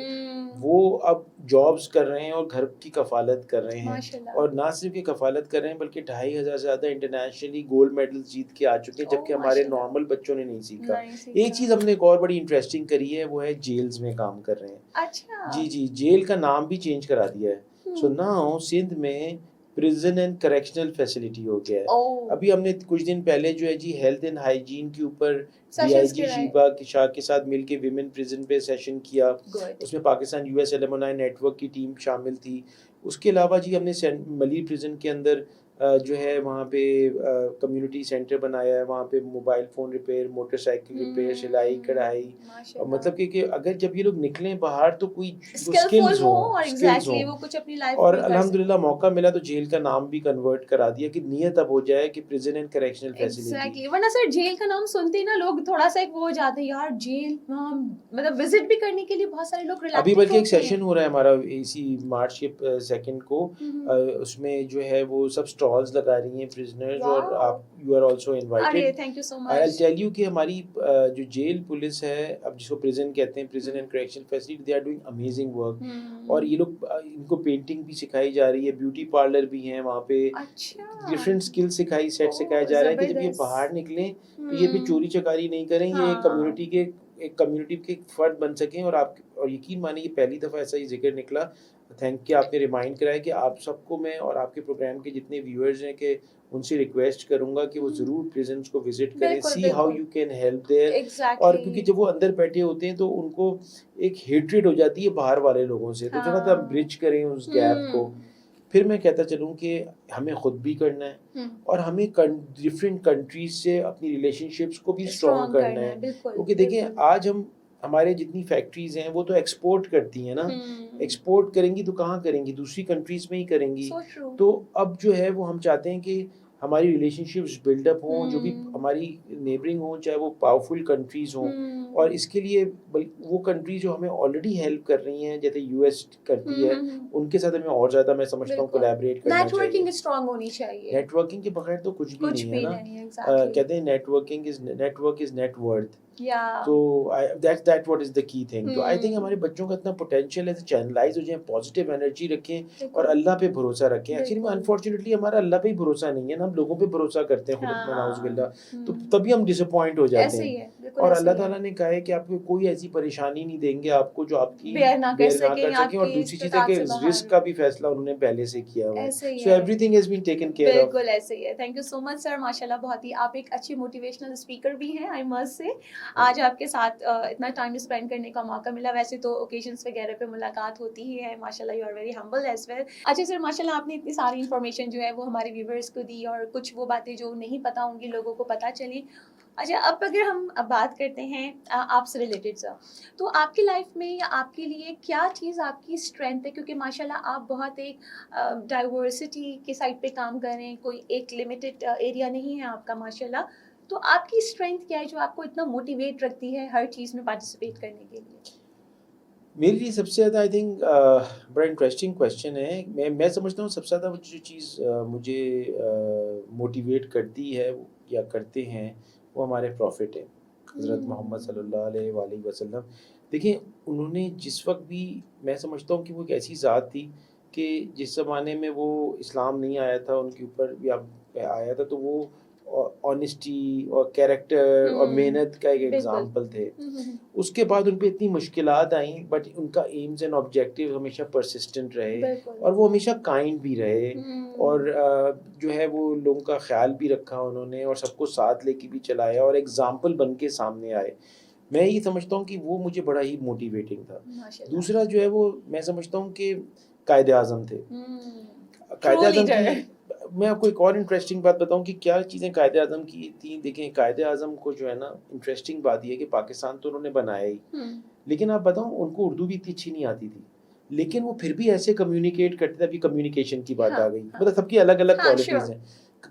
وہ اب جابس کر رہے ہیں اور گھر کی کفالت کر رہے ہیں. اور نہ صرف یہ کفالت کر رہے ہیں بلکہ 2500 سے زیادہ انٹرنیشنلی گولڈ میڈل جیت کے آ چکے ہیں, جبکہ ہمارے نارمل بچوں نے نہیں سیکھا. ایک چیز ہم نے ایک اور بڑی انٹرسٹنگ کری ہے, وہ ہے جیلز میں کام کر رہے ہیں. جی جیل کا نام بھی چینج کرا دیا ہے. سو ناؤ سندھ میں پریزن اینڈ کریکشنل فیسلٹی ہو گیا ہے. ابھی ہم نے کچھ دن پہلے جو ہے جی ہیلتھ اینڈ ہائیجین کے اوپر DIG شیبا شاہ کے ساتھ مل کے ویمن پریزن پہ سیشن کیا. اس میں Pakistan US alumni network کی ٹیم شامل تھی. اس کے علاوہ جی ہم نے ملی پریزن کے اندر جو ہے وہاں پہ کمیونٹی سینٹر بنایا ہے, وہاں پہ mobile phone repair, motor cycle repair, سلائی کڑھائی. مطلب کہ اگر جب یہ لوگ نکلیں باہر تو کوئی اسکلز ہوں وہ کچھ اپنی لائف اور الحمدللہ موقع ملا تو جیل کا نام بھی کنورٹ کرا دیا کہ نیت اب ہو جائے کہ پریزن اینڈ کریکشنل فیسلٹی. ورنہ سر جیل کا نام سنتے ہی نا لوگ تھوڑا سا ایک وہ ہو جاتے ہیں یار جیل, مطلب وزٹ بھی کرنے کے لیے بہت سارے لوگ ریلیکٹ. ابھی بلکہ ایک سیشن ہو رہا ہے ہمارا اسی مارچ کے 2 کو, اس میں جو ہے وہ سب اسٹالز لگا رہی ہیں پرزنرز, اور آپ you are also invited. Thank you so much. I will tell you کہ ہماری جو جیل پولیس ہے, اب جس کو پریزن کہتے ہیں, prison and correctional facility, they are doing amazing work. اور یہ لوگ ان کو پینٹنگ بھی سکھائی جا رہی ہے, بیوٹی پارلر بھی ہیں وہاں پہ, ڈفرینٹ اسکل سیٹ سکھایا جا رہا ہے کہ جب یہ باہر نکلیں تو یہ بھی چوری چکاری نہیں کریں, یہ کمیونٹی کے فرد بن سکیں. اور یقین مانیں یہ پہلی دفعہ ایسا ہی ذکر نکلا, تھینک کہ آپ نے ریمائنڈ کرایا کہ آپ سب کو میں اور آپ کے پروگرام کے جتنے ویورز ہیں کہ ان سے ریکویسٹ کروں گا کہ وہ ضرور پریزنس کو وزٹ کریں, see how you can help there. اور کیونکہ جب وہ اندر بیٹھے ہوتے ہیں تو ان کو ایک ہیٹریڈ ہو جاتی ہے باہر والے لوگوں سے, تو تھوڑا سا برج کریں اس گیپ کو. پھر میں کہتا چلوں کہ ہمیں خود بھی کرنا ہے اور ہمیں ڈفرینٹ کنٹریز سے اپنی ریلیشن شپس کو بھی اسٹرانگ کرنا ہے. کیونکہ دیکھیں آج ہمارے جتنی فیکٹریز ہیں وہ تو ایکسپورٹ کرتی ہیں نا, ایکسپورٹ کریں گی تو کہاں کریں گی, دوسری کنٹریز میں ہی کریں گی. تو اب جو ہے وہ ہم چاہتے ہیں کہ ہماری ریلیشن شپس بلڈ اپ ہوں, جو بھی ہماری نیبرنگ ہوں, چاہے وہ پاورفل کنٹریز ہوں. اور اس کے لیے وہ کنٹریز جو ہمیں آلریڈی ہیلپ کر رہی ہیں, جیسے یو ایس کرتی ہے, ان کے ساتھ ہمیں اور زیادہ میں سمجھتا ہوں کولیبریٹ کرنا چاہیے. نیٹ ورکنگ اسٹرانگ ہونی چاہیے. نیٹ ورکنگ کے بغیر تو کچھ بھی نہیں ہے نا. کہتے ہیں network is net worth. تو that what is the key thing. تو آئی تھنک ہمارے بچوں کا اتنا پوٹینشیل ہے, چینلائز ہو جائیں, پازیٹیو انرجی رکھیں اور اللہ پہ بھروسہ رکھیں. ایکچولی میں انفارچونیٹلی ہمارا اللہ پہ ہی بھروسہ نہیں ہے نا, ہم لوگوں پہ بھروسہ کرتے ہیں خود نعوذ باللہ, تو تبھی ہم ڈس اپوائنٹ ہو جاتے ہیں. اور اللہ تعالیٰ نے کہا ہے کہ آپ کو کوئی ایسی پریشانی نہیں دیں گے آپ کو جو آپ کی بیئر نہ کر سکیں, اور دوسری چیز ہے کہ رزق کا بھی فیصلہ انہوں نے پہلے سے کیا ہوا ہے. So every thing has been taken care of. بالکل ایسے ہی ہے. تھینک یو سو مچ سر, ماشاءاللہ بہت ہی آپ ایک اچھی موٹیویشنل اسپیکر بھی ہیں. آئی مسٹ سے آج آپ کے ساتھ اتنا ٹائم اسپینڈ کرنے کا موقع ملا. ویسے تو اوکیزنس وغیرہ پہ ملاقات ہوتی ہی ہے, ماشاءاللہ you are very humble as well. اچھا سر, ماشاءاللہ آپ نے اتنی ساری انفارمیشن جو ہے وہ ہمارے ویورز کو دی, اور کچھ وہ باتیں جو نہیں پتہ ہوں گی لوگوں کو پتہ چلی. اچھا اب اگر ہم بات کرتے ہیں آپ سے ریلیٹڈ سر, تو آپ کی لائف میں یا آپ کے لیے کیا چیز آپ کی اسٹرینتھ ہے, کیونکہ ماشاءاللہ آپ بہت ایک ڈائیورسٹی کے سائڈ پہ کام کر رہے ہیں, کوئی ایک لمیٹڈ ایریا نہیں ہے آپ کا ماشاءاللہ. تو آپ کی اسٹرینتھ کیا ہے جو آپ کو اتنا موٹیویٹ رکھتی ہے ہر چیز میں پارٹیسپیٹ کرنے کے لیے؟ میرے لیے سب سے زیادہ آئی تھنک بڑا انٹرسٹنگ کویشچن ہے. میں سمجھتا ہوں سب سے زیادہ جو چیز مجھے موٹیویٹ کرتی ہے یا کرتے ہیں وہ ہمارے پروفٹ ہیں حضرت محمد صلی اللہ علیہ وآلہ وسلم. دیکھیں انہوں نے جس وقت بھی, میں سمجھتا ہوں کہ وہ ایک ایسی ذات تھی کہ جس زمانے میں وہ اسلام نہیں آیا تھا, ان کے اوپر یا آیا تھا, تو وہ آنیسٹی اور کیریکٹر اور محنت کا ایک ایگزامپل تھے. اس کے بعد ان پہ اتنی مشکلات آئیں, بٹ ان کا ایمز اینڈ آبجیکٹیو ہمیشہ پرسسٹنٹ رہے, اور وہ ہمیشہ کائنڈ بھی رہے, اور جو ہے وہ لوگوں کا خیال بھی رکھا انہوں نے, اور سب کو ساتھ لے کے بھی چلایا, اور ایگزامپل بن کے سامنے آئے. میں یہ سمجھتا ہوں کہ وہ مجھے بڑا ہی موٹیویٹنگ تھا. دوسرا جو ہے وہ میں سمجھتا ہوں کہ قائد اعظم تھے. قائد اعظم کی میں آپ کو ایک اور انٹرسٹنگ بات بتاؤں کہ کیا چیزیں قائد اعظم کی تھیں. دیکھیں قائد اعظم کو جو ہے نا, انٹرسٹنگ بات یہ ہے کہ پاکستان تو انہوں نے بنایا ہی, لیکن آپ بتاؤں ان کو اردو بھی اتنی اچھی نہیں آتی تھی, لیکن وہ پھر بھی ایسے کمیونیکیٹ کرتے تھے. ابھی کمیونیکیشن کی بات آ گئی, مطلب سب کی الگ الگ کوالٹیز ہیں.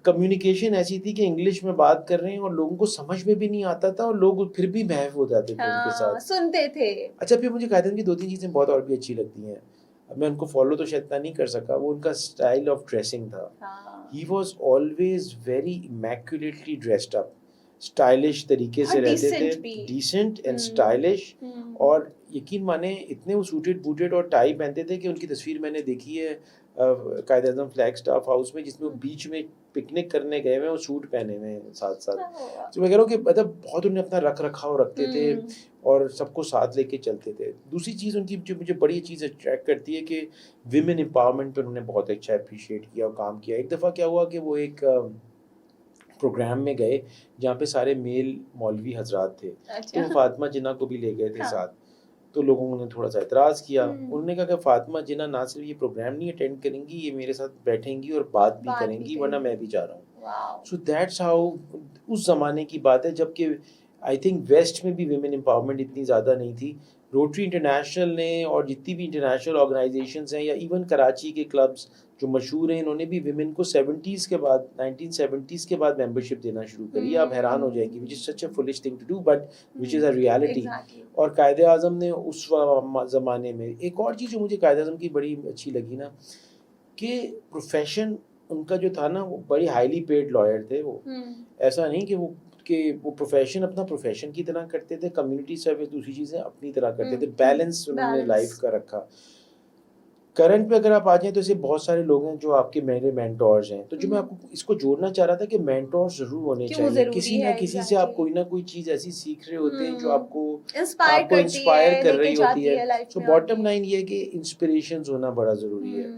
کمیونیکیشن ایسی تھی کہ انگلش میں بات کر رہے ہیں اور لوگوں کو سمجھ میں بھی نہیں آتا تھا, اور لوگ پھر بھی محو ہو جاتے تھے ان کے ساتھ, سنتے تھے. اچھا پھر مجھے قائد اعظم کی 2-3 چیزیں بہت اور بھی اچھی لگتی ہیں. اب میں ان کو فالو تو شاید نہیں کر سکا. وہ ان کا اسٹائل آف ڈریسنگ تھا. He was always very immaculately dressed up, stylish طریقے سے رہتے تھے, ڈیسنٹ اینڈ اسٹائلش. اور یقین مانیں اتنے وہ سوٹڈ بوٹڈ اور ٹائی پہنتے تھے کہ ان کی تصویر میں نے دیکھی ہے Quaid Azam flag staff house میں, جس میں وہ بیچ میں پکنک کرنے گئے ہوئے, وہ سوٹ پہنے ہوئے ہیں ساتھ ساتھ. تو میں کہہ رہا ہوں کہ مطلب بہت انہوں نے اپنا رکھ رکھاؤ رکھتے تھے اور سب کو ساتھ لے کے چلتے تھے. دوسری چیز ان کی جو مجھے بڑی چیز اٹریکٹ کرتی ہے کہ ویمن امپاورمنٹ پہ انہوں نے بہت اچھا اپریشیٹ کیا اور کام کیا. ایک دفعہ کیا ہوا کہ وہ ایک پروگرام میں گئے جہاں پہ سارے میل مولوی حضرات تھے, تو فاطمہ جناح کو بھی لے گئے تھے ساتھ. تو لوگوں نے تھوڑا سا اعتراض کیا. انہوں نے کہا کہ فاطمہ جناح نہ صرف یہ پروگرام نہیں اٹینڈ کریں گی, یہ میرے ساتھ بیٹھیں گی اور بات بھی کریں گی, ورنہ میں بھی جا رہا ہوں. سو دیٹس ہاؤ, اس زمانے کی بات ہے جب کہ آئی تھنک ویسٹ میں بھی ویمن امپاورمنٹ اتنی زیادہ نہیں تھی. روٹری انٹرنیشنل نے اور جتنی بھی انٹرنیشنل آرگنائزیشنز ہیں یا ایون کراچی کے کلبز جو مشہور ہیں, انہوں نے بھی ویمن کو 70s کے بعد 1970s کے بعد ممبرشپ دینا شروع کری. آپ حیران ہو جائیں گی, which is such a foolish thing to do but which is a reality. اور قائد اعظم نے اس زمانے میں ایک اور چیز جو مجھے قائد اعظم کی بڑی اچھی لگی نا, کہ پروفیشن ان کا جو تھا نا, وہ بڑی ہائیلی پیڈ لائر تھے. وہ ایسا نہیں کہ وہ پروفیشن اپنا پروفیشن کی طرح کرتے تھے, کمیونٹی سروس دوسری چیزیں اپنی طرح کرتے تھے. بیلنس انہوں نے لائف کا رکھا. کرنٹ پہ اگر آپ آ جائیں تو ایسے بہت سارے لوگ ہیں جو آپ کے میرے مینٹورز ہیں. تو جو میں آپ کو اس کو جوڑنا چاہ رہا تھا کہ مینٹور ضرور ہونے چاہیے. کسی نہ کسی سے آپ کوئی نہ کوئی چیز ایسی سیکھ رہے ہوتے ہیں جو آپ کو انسپائر کر رہی ہوتی ہے. سو باٹم لائن یہ ہے کہ انسپریشنز ہونا بڑا ضروری ہے.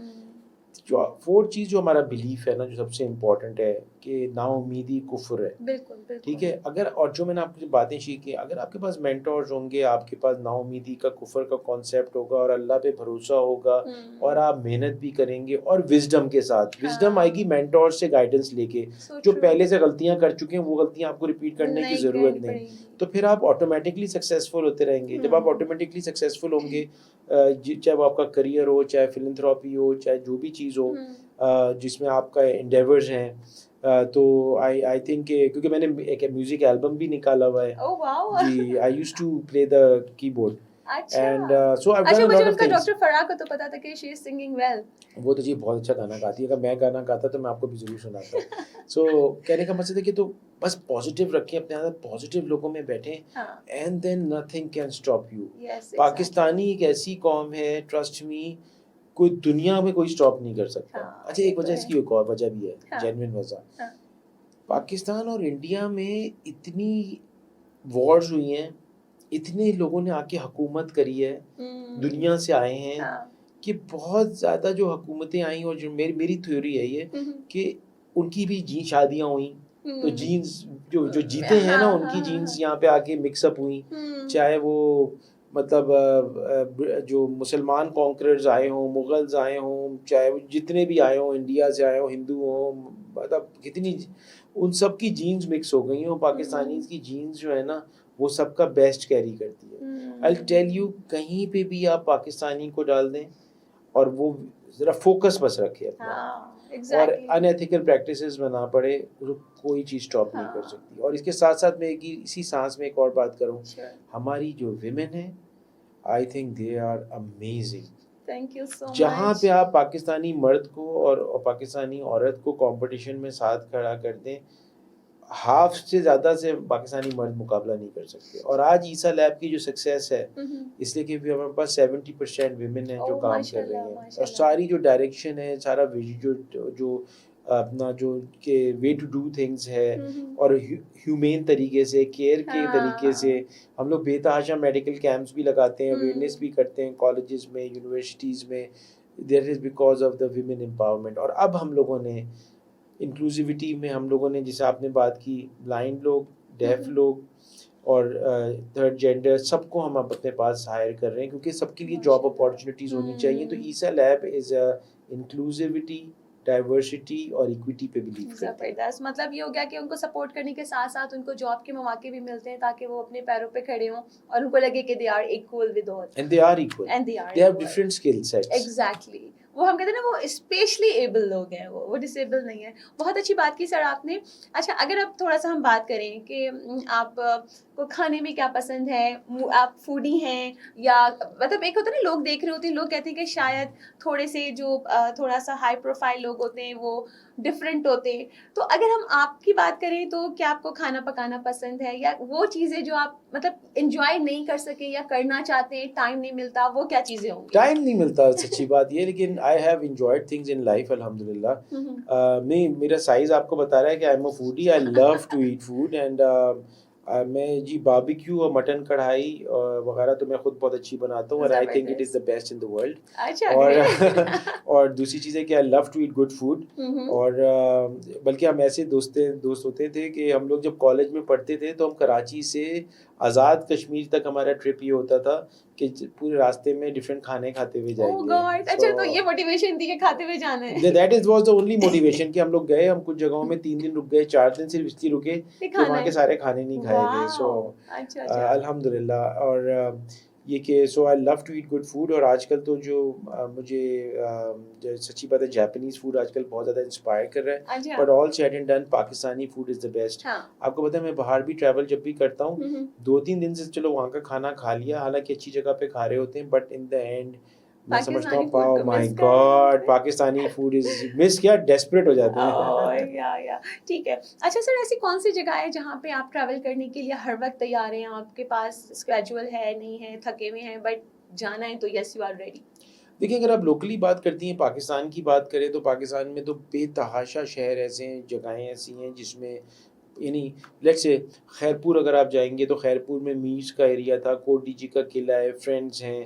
جو 4 چیز جو ہمارا بلیف ہے نا, جو سب سے امپورٹنٹ ہے کہ نا امیدی کفر ہے. بالکل ٹھیک ہے. اگر اور جو میں نے آپ کو باتیں سیکھی, اگر آپ کے پاس مینٹورز ہوں گے, آپ کے پاس نا امیدی کا کفر کا کانسیپٹ ہوگا اور اللہ پہ بھروسہ ہوگا اور آپ محنت بھی کریں گے اور وزڈم کے ساتھ. وزڈم آئے گی مینٹور سے گائیڈنس لے کے, جو پہلے سے غلطیاں کر چکے ہیں وہ غلطیاں آپ کو ریپیٹ کرنے کی ضرورت نہیں. تو پھر آپ آٹومیٹکلی سکسیزفل ہوتے رہیں گے. جب آپ آٹومیٹکلی سکسیزفل ہوں گے, چاہے وہ آپ کا کریئر ہو, چاہے فلنتھراپی ہو, چاہے جو بھی چیز ہو جس میں آپ کا انڈیورز ہیں, تو آئی تھنک کہ کیونکہ میں نے ایک میوزک البم بھی نکالا ہوا ہے. جی, آئی used to play the keyboard. And so I done a lot of things. Doctor Farah کو تو پتا تھا کہ شی از سنگنگ ویل. وہ تو جی بہت اچھا گانا گاتی ہے. اگر میں گانا گاتا تو میں آپ کو بھی ضرور سناتا. سو کہنے کا مقصد ہے کہ تو بس پازیٹیو رکھیں اپنے اندر, پازیٹیو لوگوں میں بیٹھیں, and then nothing can stop you. Pakistani ایک ایسی قوم ہے, ٹرسٹ می, کوئی دنیا میں کوئی اسٹاپ نہیں کر سکتا. اچھا, ایک وجہ اس کی ایک اور وجہ بھی ہے, جینوئن وجہ. پاکستان اور انڈیا میں اتنی وارز ہوئی ہیں, اتنے لوگوں نے آ کے حکومت کری ہے, دنیا سے آئے ہیں, کہ بہت زیادہ جو حکومتیں آئیں, اور جو میری تھیوری ہے یہ کہ ان کی بھی شادیاں ہوئیں, تو جینز جو جیتے ہیں نا, ان کی جینز یہاں پہ آ کے مکس اپ ہوئیں. چاہے وہ مطلب جو مسلمان کانکررز آئے ہوں, مغلز آئے ہوں, چاہے وہ جتنے بھی آئے ہوں, انڈیا سے آئے ہوں, ہندو ہوں, مطلب کتنی ان سب کی جینز مکس ہو گئی ہیں. پاکستانیز کی جینز جو ہے نا, وہ سب کا بیسٹ کیری کرتی ہے. I'll tell you, کہیں پہ بھی آپ پاکستانی کو ڈال دیں اور وہ ذرا فوکس بس رکھے اپنا, اور ان ایتھیکل پریکٹسز میں نہ پڑے, کوئی چیز اسٹاپ نہیں کر سکتی. اور اس کے ساتھ ساتھ میں اسی سانس میں ایک اور بات کروں, ہماری جو ویمن ہیں, I think they are amazing. جہاں پہ آپ پاکستانی مرد کو اور پاکستانی عورت کو کمپٹیشن میں ساتھ کھڑا کر دیں, ہاف سے زیادہ سے پاکستانی مرد مقابلہ نہیں کر سکتے. اور آج عیسیٰ لیب کی جو سکسیس ہے, اس لیے کہ ہمارے پاس 70% ویمن ہیں جو کام کر رہی ہیں, اور ساری جو ڈائریکشن ہے, سارا جو اپنا جو کہ وے ٹو ڈو تھنگز ہے, اور ہیومین طریقے سے, کیئر کے طریقے سے. ہم لوگ بے تحاشا میڈیکل کیمپس بھی لگاتے ہیں, اویئرنیس بھی کرتے ہیں کالجز میں, یونیورسٹیز میں. That is because of the women empowerment. اور اب ہم لوگوں نے انکلوزیوٹی میں, ہم لوگوں نے جیسے آپ نے بات کی, بلائنڈ لوگ, ڈیف لوگ اور تھرڈ جینڈر, سب کو ہم اپنے پاس ہائر کر رہے ہیں, کیونکہ سب کے لیے جاب اپارچونیٹیز ہونی چاہیے. تو عیسیٰ لیب از انکلوزیوٹی, ڈائیورسٹی اور ایکویٹی پہ بلیو کرتے ہیں. زبردست. مطلب یہ ہو گیا کہ ان کو سپورٹ کرنے کے ساتھ ساتھ ان کو جاب کے مواقع بھی ملتے ہیں, تاکہ وہ اپنے پیروں پہ کھڑے ہوں اور ان کو لگے کہ they are equal with all. And they are equal. They have different skill sets. Exactly. وہ ہم کہتے ہیں نا, وہ اسپیشلی ایبل لوگ ہیں, وہ ڈسیبل نہیں ہیں. بہت اچھی بات کی سر آپ نے. اچھا, اگر اب تھوڑا سا ہم بات کریں کہ آپ کو کھانے میں کیا پسند ہے, آپ فوڈی ہیں یا مطلب ایک ہوتا ہے نا, لوگ دیکھ رہے ہوتے ہیں, لوگ کہتے ہیں کہ شاید تھوڑے سے جو تھوڑا سا ہائی پروفائل لوگ ہوتے ہیں وہ ڈفرینٹ ہوتے ہیں. تو اگر ہم آپ کی بات کریں تو کیا آپ کو کھانا پکانا پسند ہے, یا وہ چیزیں جو آپ مطلب انجوائے نہیں کر سکے یا کرنا چاہتے ہیں, ٹائم نہیں ملتا, وہ کیا چیزیں ہوں گی؟ ٹائم نہیں ملتا, سچی بات یہ, لیکن I have enjoyed things in life الحمدللہ. میرا سائز آپ کو بتا رہا ہے کہ I am a foodie. I love to eat food. And میں جی باربیکیو اور مٹن کڑھائی وغیرہ تو میں خود بہت اچھی بناتا ہوں, اور I think it is the best in the world. اور دوسری چیز ہے کہ I love to eat good food. اور بلکہ ہم ایسے دوست ہوتے تھے کہ ہم لوگ جب کالج میں پڑھتے تھے تو ہم کراچی سے آزاد کشمیر تک ہمارا ٹرپ یہ ہوتا تھا کہ پورے راستے میں ڈفرینٹ کھانے کھاتے ہوئے جائیں گے. اچھا تو یہ موٹیویشن تھی کہ کھاتے ہوئے جانا ہے. That is was the only motivation کہ ہم لوگ گئے, ہم کچھ جگہوں میں 3 دن رک گئے, 4 دن صرف اس لیے رکے کہ وہاں کے سارے کھانے نہیں کھائے گئے. سو الحمد للہ. اور یہ کہ so I love to eat good food. اور آج کل تو جو مجھے سچی بات ہے جاپنیز فوڈ آج کل بہت زیادہ انسپائر کر رہا ہے, but all said and done Pakistani food is the best. آپ کو پتہ ہے میں باہر بھی ٹریول جب بھی کرتا ہوں 2-3 دن سے چلو وہاں کا کھانا کھا لیا, حالانکہ اچھی جگہ پہ کھا رہے ہوتے ہیں, بٹ ان دا اینڈ میں سمجھتا ہوں پاؤ مائی گاڈ پاکستانی فوڈ از مس کیا ڈیسپریٹ ہو جاتے ہیں. ٹھیک ہے. اچھا سر, ایسی کون سی جگہ ہے جہاں پہ آپ ٹریول کرنے کے لیے ہر وقت تیار ہیں, آپ کے پاس اسکیجول ہے نہیں ہے, تھکے ہوئے ہیں بٹ جانا ہے تو یس یو آر ریڈی؟ دیکھیں اگر آپ لوکلی بات کرتی ہیں, پاکستان کی بات کریں تو پاکستان میں تو بے تحاشا شہر ایسے ہیں, جگہیں ایسی ہیں جس میں یعنی لیٹ سے خیرپور اگر آپ جائیں گے تو خیرپور میں میرز کا ایریا تھا, کوٹی جی کا قلعہ ہے, فرینڈز ہیں.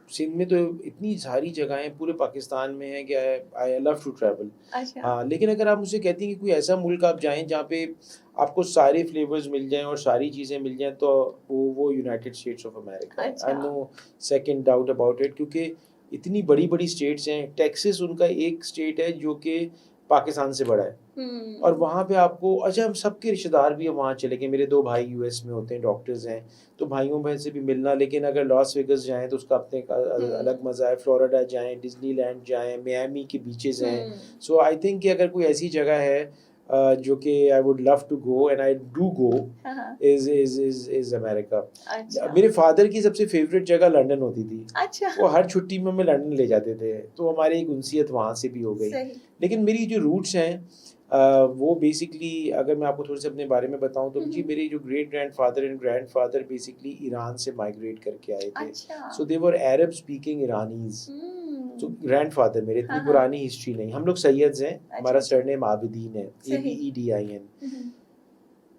سندھ میں تو اتنی ساری جگہیں پورے پاکستان میں ہیں کہ آئی لو ٹو ٹریول. ہاں, لیکن اگر آپ مجھ سے کہتی ہیں کہ کوئی ایسا ملک آپ جائیں جہاں پہ آپ کو سارے فلیورز مل جائیں اور ساری چیزیں مل جائیں تو وہ United States of America. I no second doubt about it, کیونکہ اتنی بڑی بڑی اسٹیٹس ہیں. ٹیکسس ان کا ایک اسٹیٹ ہے جو کہ پاکستان سے بڑا ہے, اور وہاں پہ آپ کو اچھا ہم سب کے رشتہ دار بھی ہیں وہاں چلے گئے. میرے 2 بھائی یو ایس میں ہوتے ہیں, ڈاکٹرز ہیں, تو بھائیوں بہن سے بھی ملنا. لیکن اگر لاس ویگس جائیں تو اس کا اپنے الگ مزہ ہے, فلوریڈا جائیں, ڈزنی لینڈ جائیں, میامی کے بیچز ہیں. سو آئی تھنک کہ اگر کوئی ایسی جگہ ہے جو کہ I would love to go and I do go as America. میرے فادر کی سب سے فیوریٹ جگہ لنڈن ہوتی تھی. وہ ہر چھٹی میں ہمیں لنڈن لے جاتے تھے, تو ہماری ایک انسیت وہاں سے بھی ہو گئی. لیکن میری جو روٹس ہیں وہ بیسکلی اگر میں آپ کو تھوڑے سے اپنے بارے میں بتاؤں تو جی میرے جو great grand father and grand father basically Iran سے مائگریٹ کر کے آئے تھے. سو دے ور عرب اسپیکنگ ایرانیز. تو گرینڈ فادر میرے, اتنی پرانی ہسٹری نہیں. ہم لوگ سیدز ہیں, ہمارا سرنیم عابدین ہے, ABEDIN.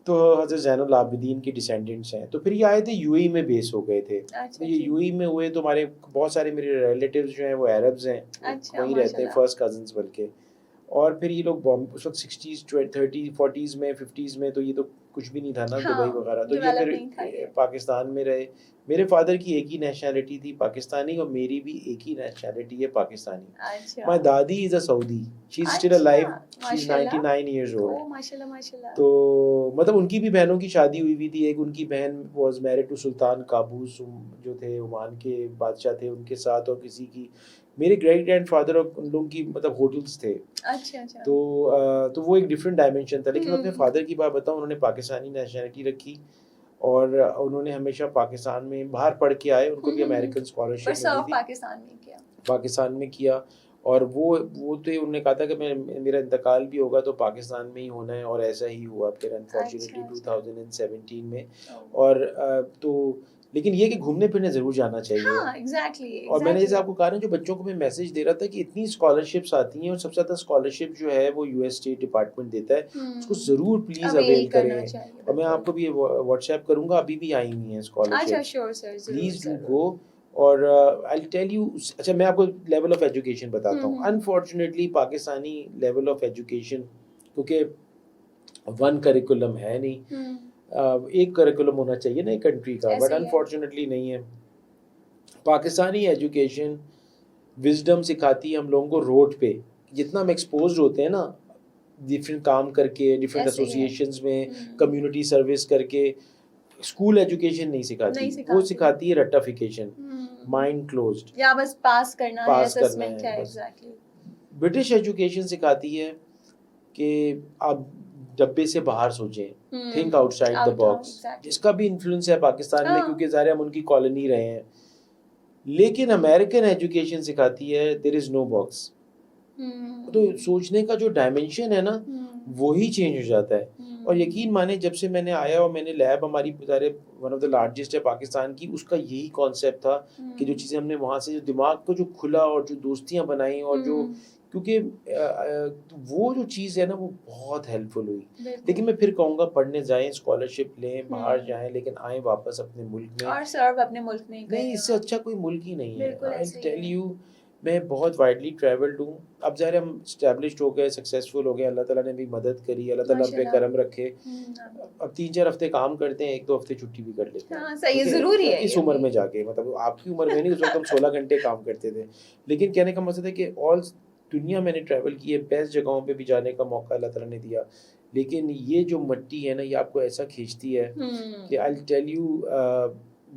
تو حضرت زین العابدین کے ڈسینڈنٹس ہیں. تو پھر یہ آئے تھے یو اے میں بیس ہو گئے تھے. تو یہ یو اے میں ہوئے تو ہمارے بہت سارے میرے ریلیٹیوز جو ہیں وہ عربز ہیں, وہیں رہتے ہیں, فرسٹ کزنس بلکہ. اور پھر یہ لوگ اس وقت 60s 30s 40s میں 50s میں تو یہ تو کچھ بھی نہیں تھا نا, دبئی وغیرہ. تو یہ پھر پاکستان میں رہے. میرے فادر کی ایک ہی نیشنلٹی تھی پاکستانی, اور میری بھی ایک ہی نیشنلٹی ہے Pakistani. My dadi is a Saudi, she is still alive, she is 99 years old. تو مطلب ان کی بھی بہنوں کی شادی ہوئی تھی. ایک ان کی بہن was married to Sultan Qaboos جو تھے عمان کے بادشاہ تھے, ان کے ساتھ. اور کسی کی میرے گریٹ گرینڈ فادر اور ان لوگوں کی مطلب ہوٹلس تھے. تو وہ ایک ڈفرینٹ ڈائمینشن تھا. لیکن اپنے فادر کی بات بتاؤں, انہوں نے پاکستانی نیشنلٹی رکھی, اور انہوں نے ہمیشہ پاکستان میں باہر پڑھ کے آئے. ان کو بھی امریکن اسکالرشپ ملی تھی, پاکستان میں کیا. اور وہ تھے, انہوں نے کہا تھا کہ میرا انتقال بھی ہوگا تو پاکستان میں ہی ہونا ہے, اور ایسا ہی ہوا پھر انفارچونیٹلی 2017 میں. اور تو لیکن یہ کہ گھومنے پھرنے ضرور جانا چاہیے. اور میں نے جیسے آپ کو کہا نا, جو بچوں کو میں میسج دے رہا تھا کہ اتنی اسکالرشپس آتی ہیں, اور سب سے زیادہ اسکالرشپ جو ہے وہ US اسٹیٹ ڈپارٹمنٹ دیتا ہے, اس کو ضرور پلیز اویل کریں. اور میں آپ کو بھی واٹس ایپ کروں گا, ابھی بھی آئی ہوئی ہیں اسکالرشپ, پلیز ڈو گو. اور I'll tell you, اچھا میں آپ کو لیول آف ایجوکیشن بتاتا ہوں. Unfortunately Pakistani level of education کیونکہ ون کریکولم ہے نہیں, ایک کریکولم ہونا چاہیے نا ایک کنٹری کا, بٹ انفارچونیٹلی نہیں ہے. پاکستانی ایجوکیشن وزڈم سکھاتی ہے ہم لوگوں کو روڈ پہ. جتنا ہم ایکسپوزڈ ہوتے ہیں نا ڈفرینٹ کام کر کے, ڈفرینٹ ایسوسیشنز میں کمیونٹی سروس کر کے, اسکول ایجوکیشن نہیں سکھاتی. وہ سکھاتی ہے رٹافیکیشن, مائنڈ کلوزڈ, یا بس پاس کرنا ہے. برٹش ایجوکیشن سکھاتی ہے کہ آپ ڈبے سے باہر سوچیں, think out side the box. جس کا بھی انفلوئنس ہے پاکستان میں, کیونکہ ظاہر ہم ان کی کالونی رہے ہیں. لیکن امریکن ایجوکیشن سکھاتی ہے دیر از نو باکس. تو سوچنے کا جو ڈائمینشن ہے نا وہی چینج ہو جاتا ہے. اور یقین مانے جب سے میں نے آیا اور میں نے لیب ہماری ون آف دا لارجسٹ ہے پاکستان کی, اس کا یہی کانسیپٹ تھا کہ جو چیزیں ہم نے وہاں سے جو دماغ کو جو کھلا اور جو دوستیاں بنائیں, اور جو کیونکہ وہ جو چیز ہے نا وہ بہت ہیلپ فل ہوئی. لیکن میں پھر کہوں گا پڑھنے جائیں, اسکالرشپ لیں, باہر جائیں, لیکن آئیں واپس اپنے ملک میں, اور سرو اپنے ملک میں. نہیں اس سے اچھا کوئی ملک ہی نہیں ہے. I'll tell you, میں بہت وائڈلی ٹریولڈ ہوں. اب ظاہر ہم اسٹیبلشڈ ہو گئے, سکسیزفل ہو گئے, اللہ تعالیٰ نے بھی مدد کری, اللہ تعالیٰ ہم پہ کرم رکھے. اب 3-4 ہفتے کام کرتے ہیں, 1-2 ہفتے چھٹی بھی کر لیتے ہیں. صحیح, ضروری ہے اس عمر میں جا کے, مطلب آپ کی عمر میں نہیں, اس وقت ہم 16 گھنٹے کام کرتے تھے. لیکن کہنے کا مقصد ہے کہ آل دنیا میں نے ٹریول کی ہے, بیسٹ جگہوں پہ بھی جانے کا موقع اللہ تعالیٰ نے دیا. لیکن یہ جو مٹی ہے نا, یہ آپ کو ایسا کھینچتی ہے کہ آئی ٹیل یو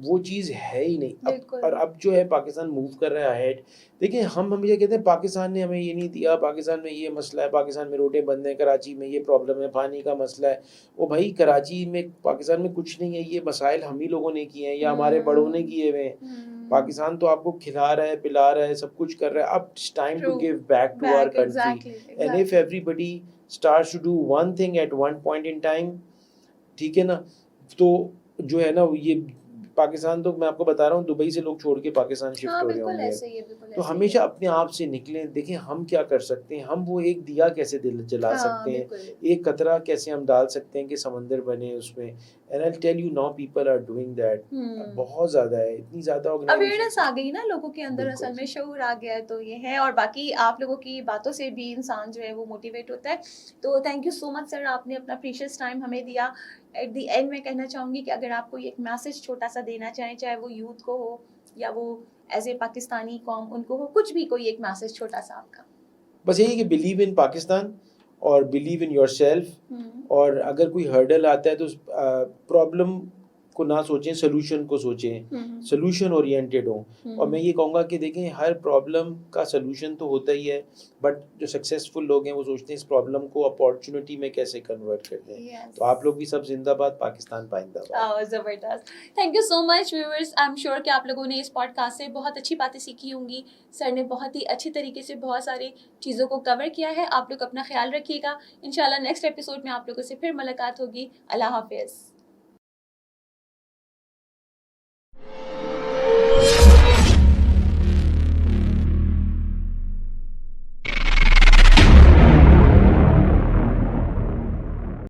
وہ چیز ہے ہی نہیں. اور اب جو ہے پاکستان موو کر رہا ہے ہیڈ. دیکھیں ہم ہمیشہ کہتے ہیں پاکستان نے ہمیں یہ نہیں دیا, پاکستان میں یہ مسئلہ ہے, پاکستان میں روڈیں بند ہیں, کراچی میں یہ پرابلم ہے, پانی کا مسئلہ ہے. وہ بھائی کراچی میں, پاکستان میں کچھ نہیں ہے, یہ مسائل ہم ہی لوگوں نے کیے ہیں یا ہمارے بڑوں نے کیے ہوئے ہیں. پاکستان تو آپ کو کھلا رہا ہے, پلا رہا ہے, سب کچھ کر رہا ہے. اب it's time to give back to our country. And if everybody starts to do one thing at one point in time, ٹھیک ہے نا, تو جو ہے نا یہ پاکستان, تو میں آپ کو بتا رہا ہوں دبئی سے لوگ چھوڑ کے پاکستان شفٹ ہو رہے ہوں گے. تو ہمیشہ اپنے آپ سے نکلیں, دیکھیں ہم کیا کر سکتے ہیں, ہم وہ ایک دیا کیسے جلا سکتے ہیں, ایک قطرہ کیسے ہم ڈال سکتے ہیں کہ سمندر بنے اس میں. And I'll tell you now people are doing that. بہت زیادہ ہے, اتنی زیادہ اویئرنیس آ گئی نا لوگوں کے اندر, اصل میں شعور آ گیا ہے, تو یہ ہے. اور باقی آپ لوگوں کی باتوں سے بھی انسان جو ہے وہ موٹیویٹ ہوتا ہے. تو تھینک یو سو مچ سر, آپ نے اپنا پریشیس ٹائم ہمیں دیا. ایٹ دی اینڈ میں کہنا چاہوں گی کہ اگر آپ کو ایک میسج چھوٹا سا دینا چاہیں, چاہے وہ یوتھ کو ہو یا وہ ایز اے پاکستانی قوم ان کو ہو, کچھ بھی کوئی ایک میسج چھوٹا سا آپ کا. بس یہی کہ بلیو ان پاکستان اور بلیو ان یور سیلف. اور اگر کوئی ہرڈل آتا ہے تو پرابلم کو نہ سوچیں, سلوشن کو سوچیں, سلوشن اورینٹیڈ ہوں. اور میں یہ کہوں گا کہ دیکھیں ہر پرابلم کا سلوشن تو ہوتا ہی ہے, بٹ جو سکسیزفل لوگ ہیں وہ سوچتے ہیں اس پرابلم کو اپارچونیٹی میں کیسے کنورٹ کر دیں. تو آپ لوگ بھی سب زندہ باد, پاکستان پائندہ باد. زبردست, thank you so much viewers. I am sure کہ آپ لوگوں نے اس پوڈ کاسٹ سے بہت اچھی باتیں سیکھی ہوں گی. سر نے بہت ہی اچھی طریقے سے بہت ساری چیزوں کو کور کیا ہے. آپ لوگ اپنا خیال رکھیے گا. انشاءاللہ نیکسٹ ایپیسوڈ میں آپ لوگوں سے پھر ملاقات ہوگی. اللہ حافظ.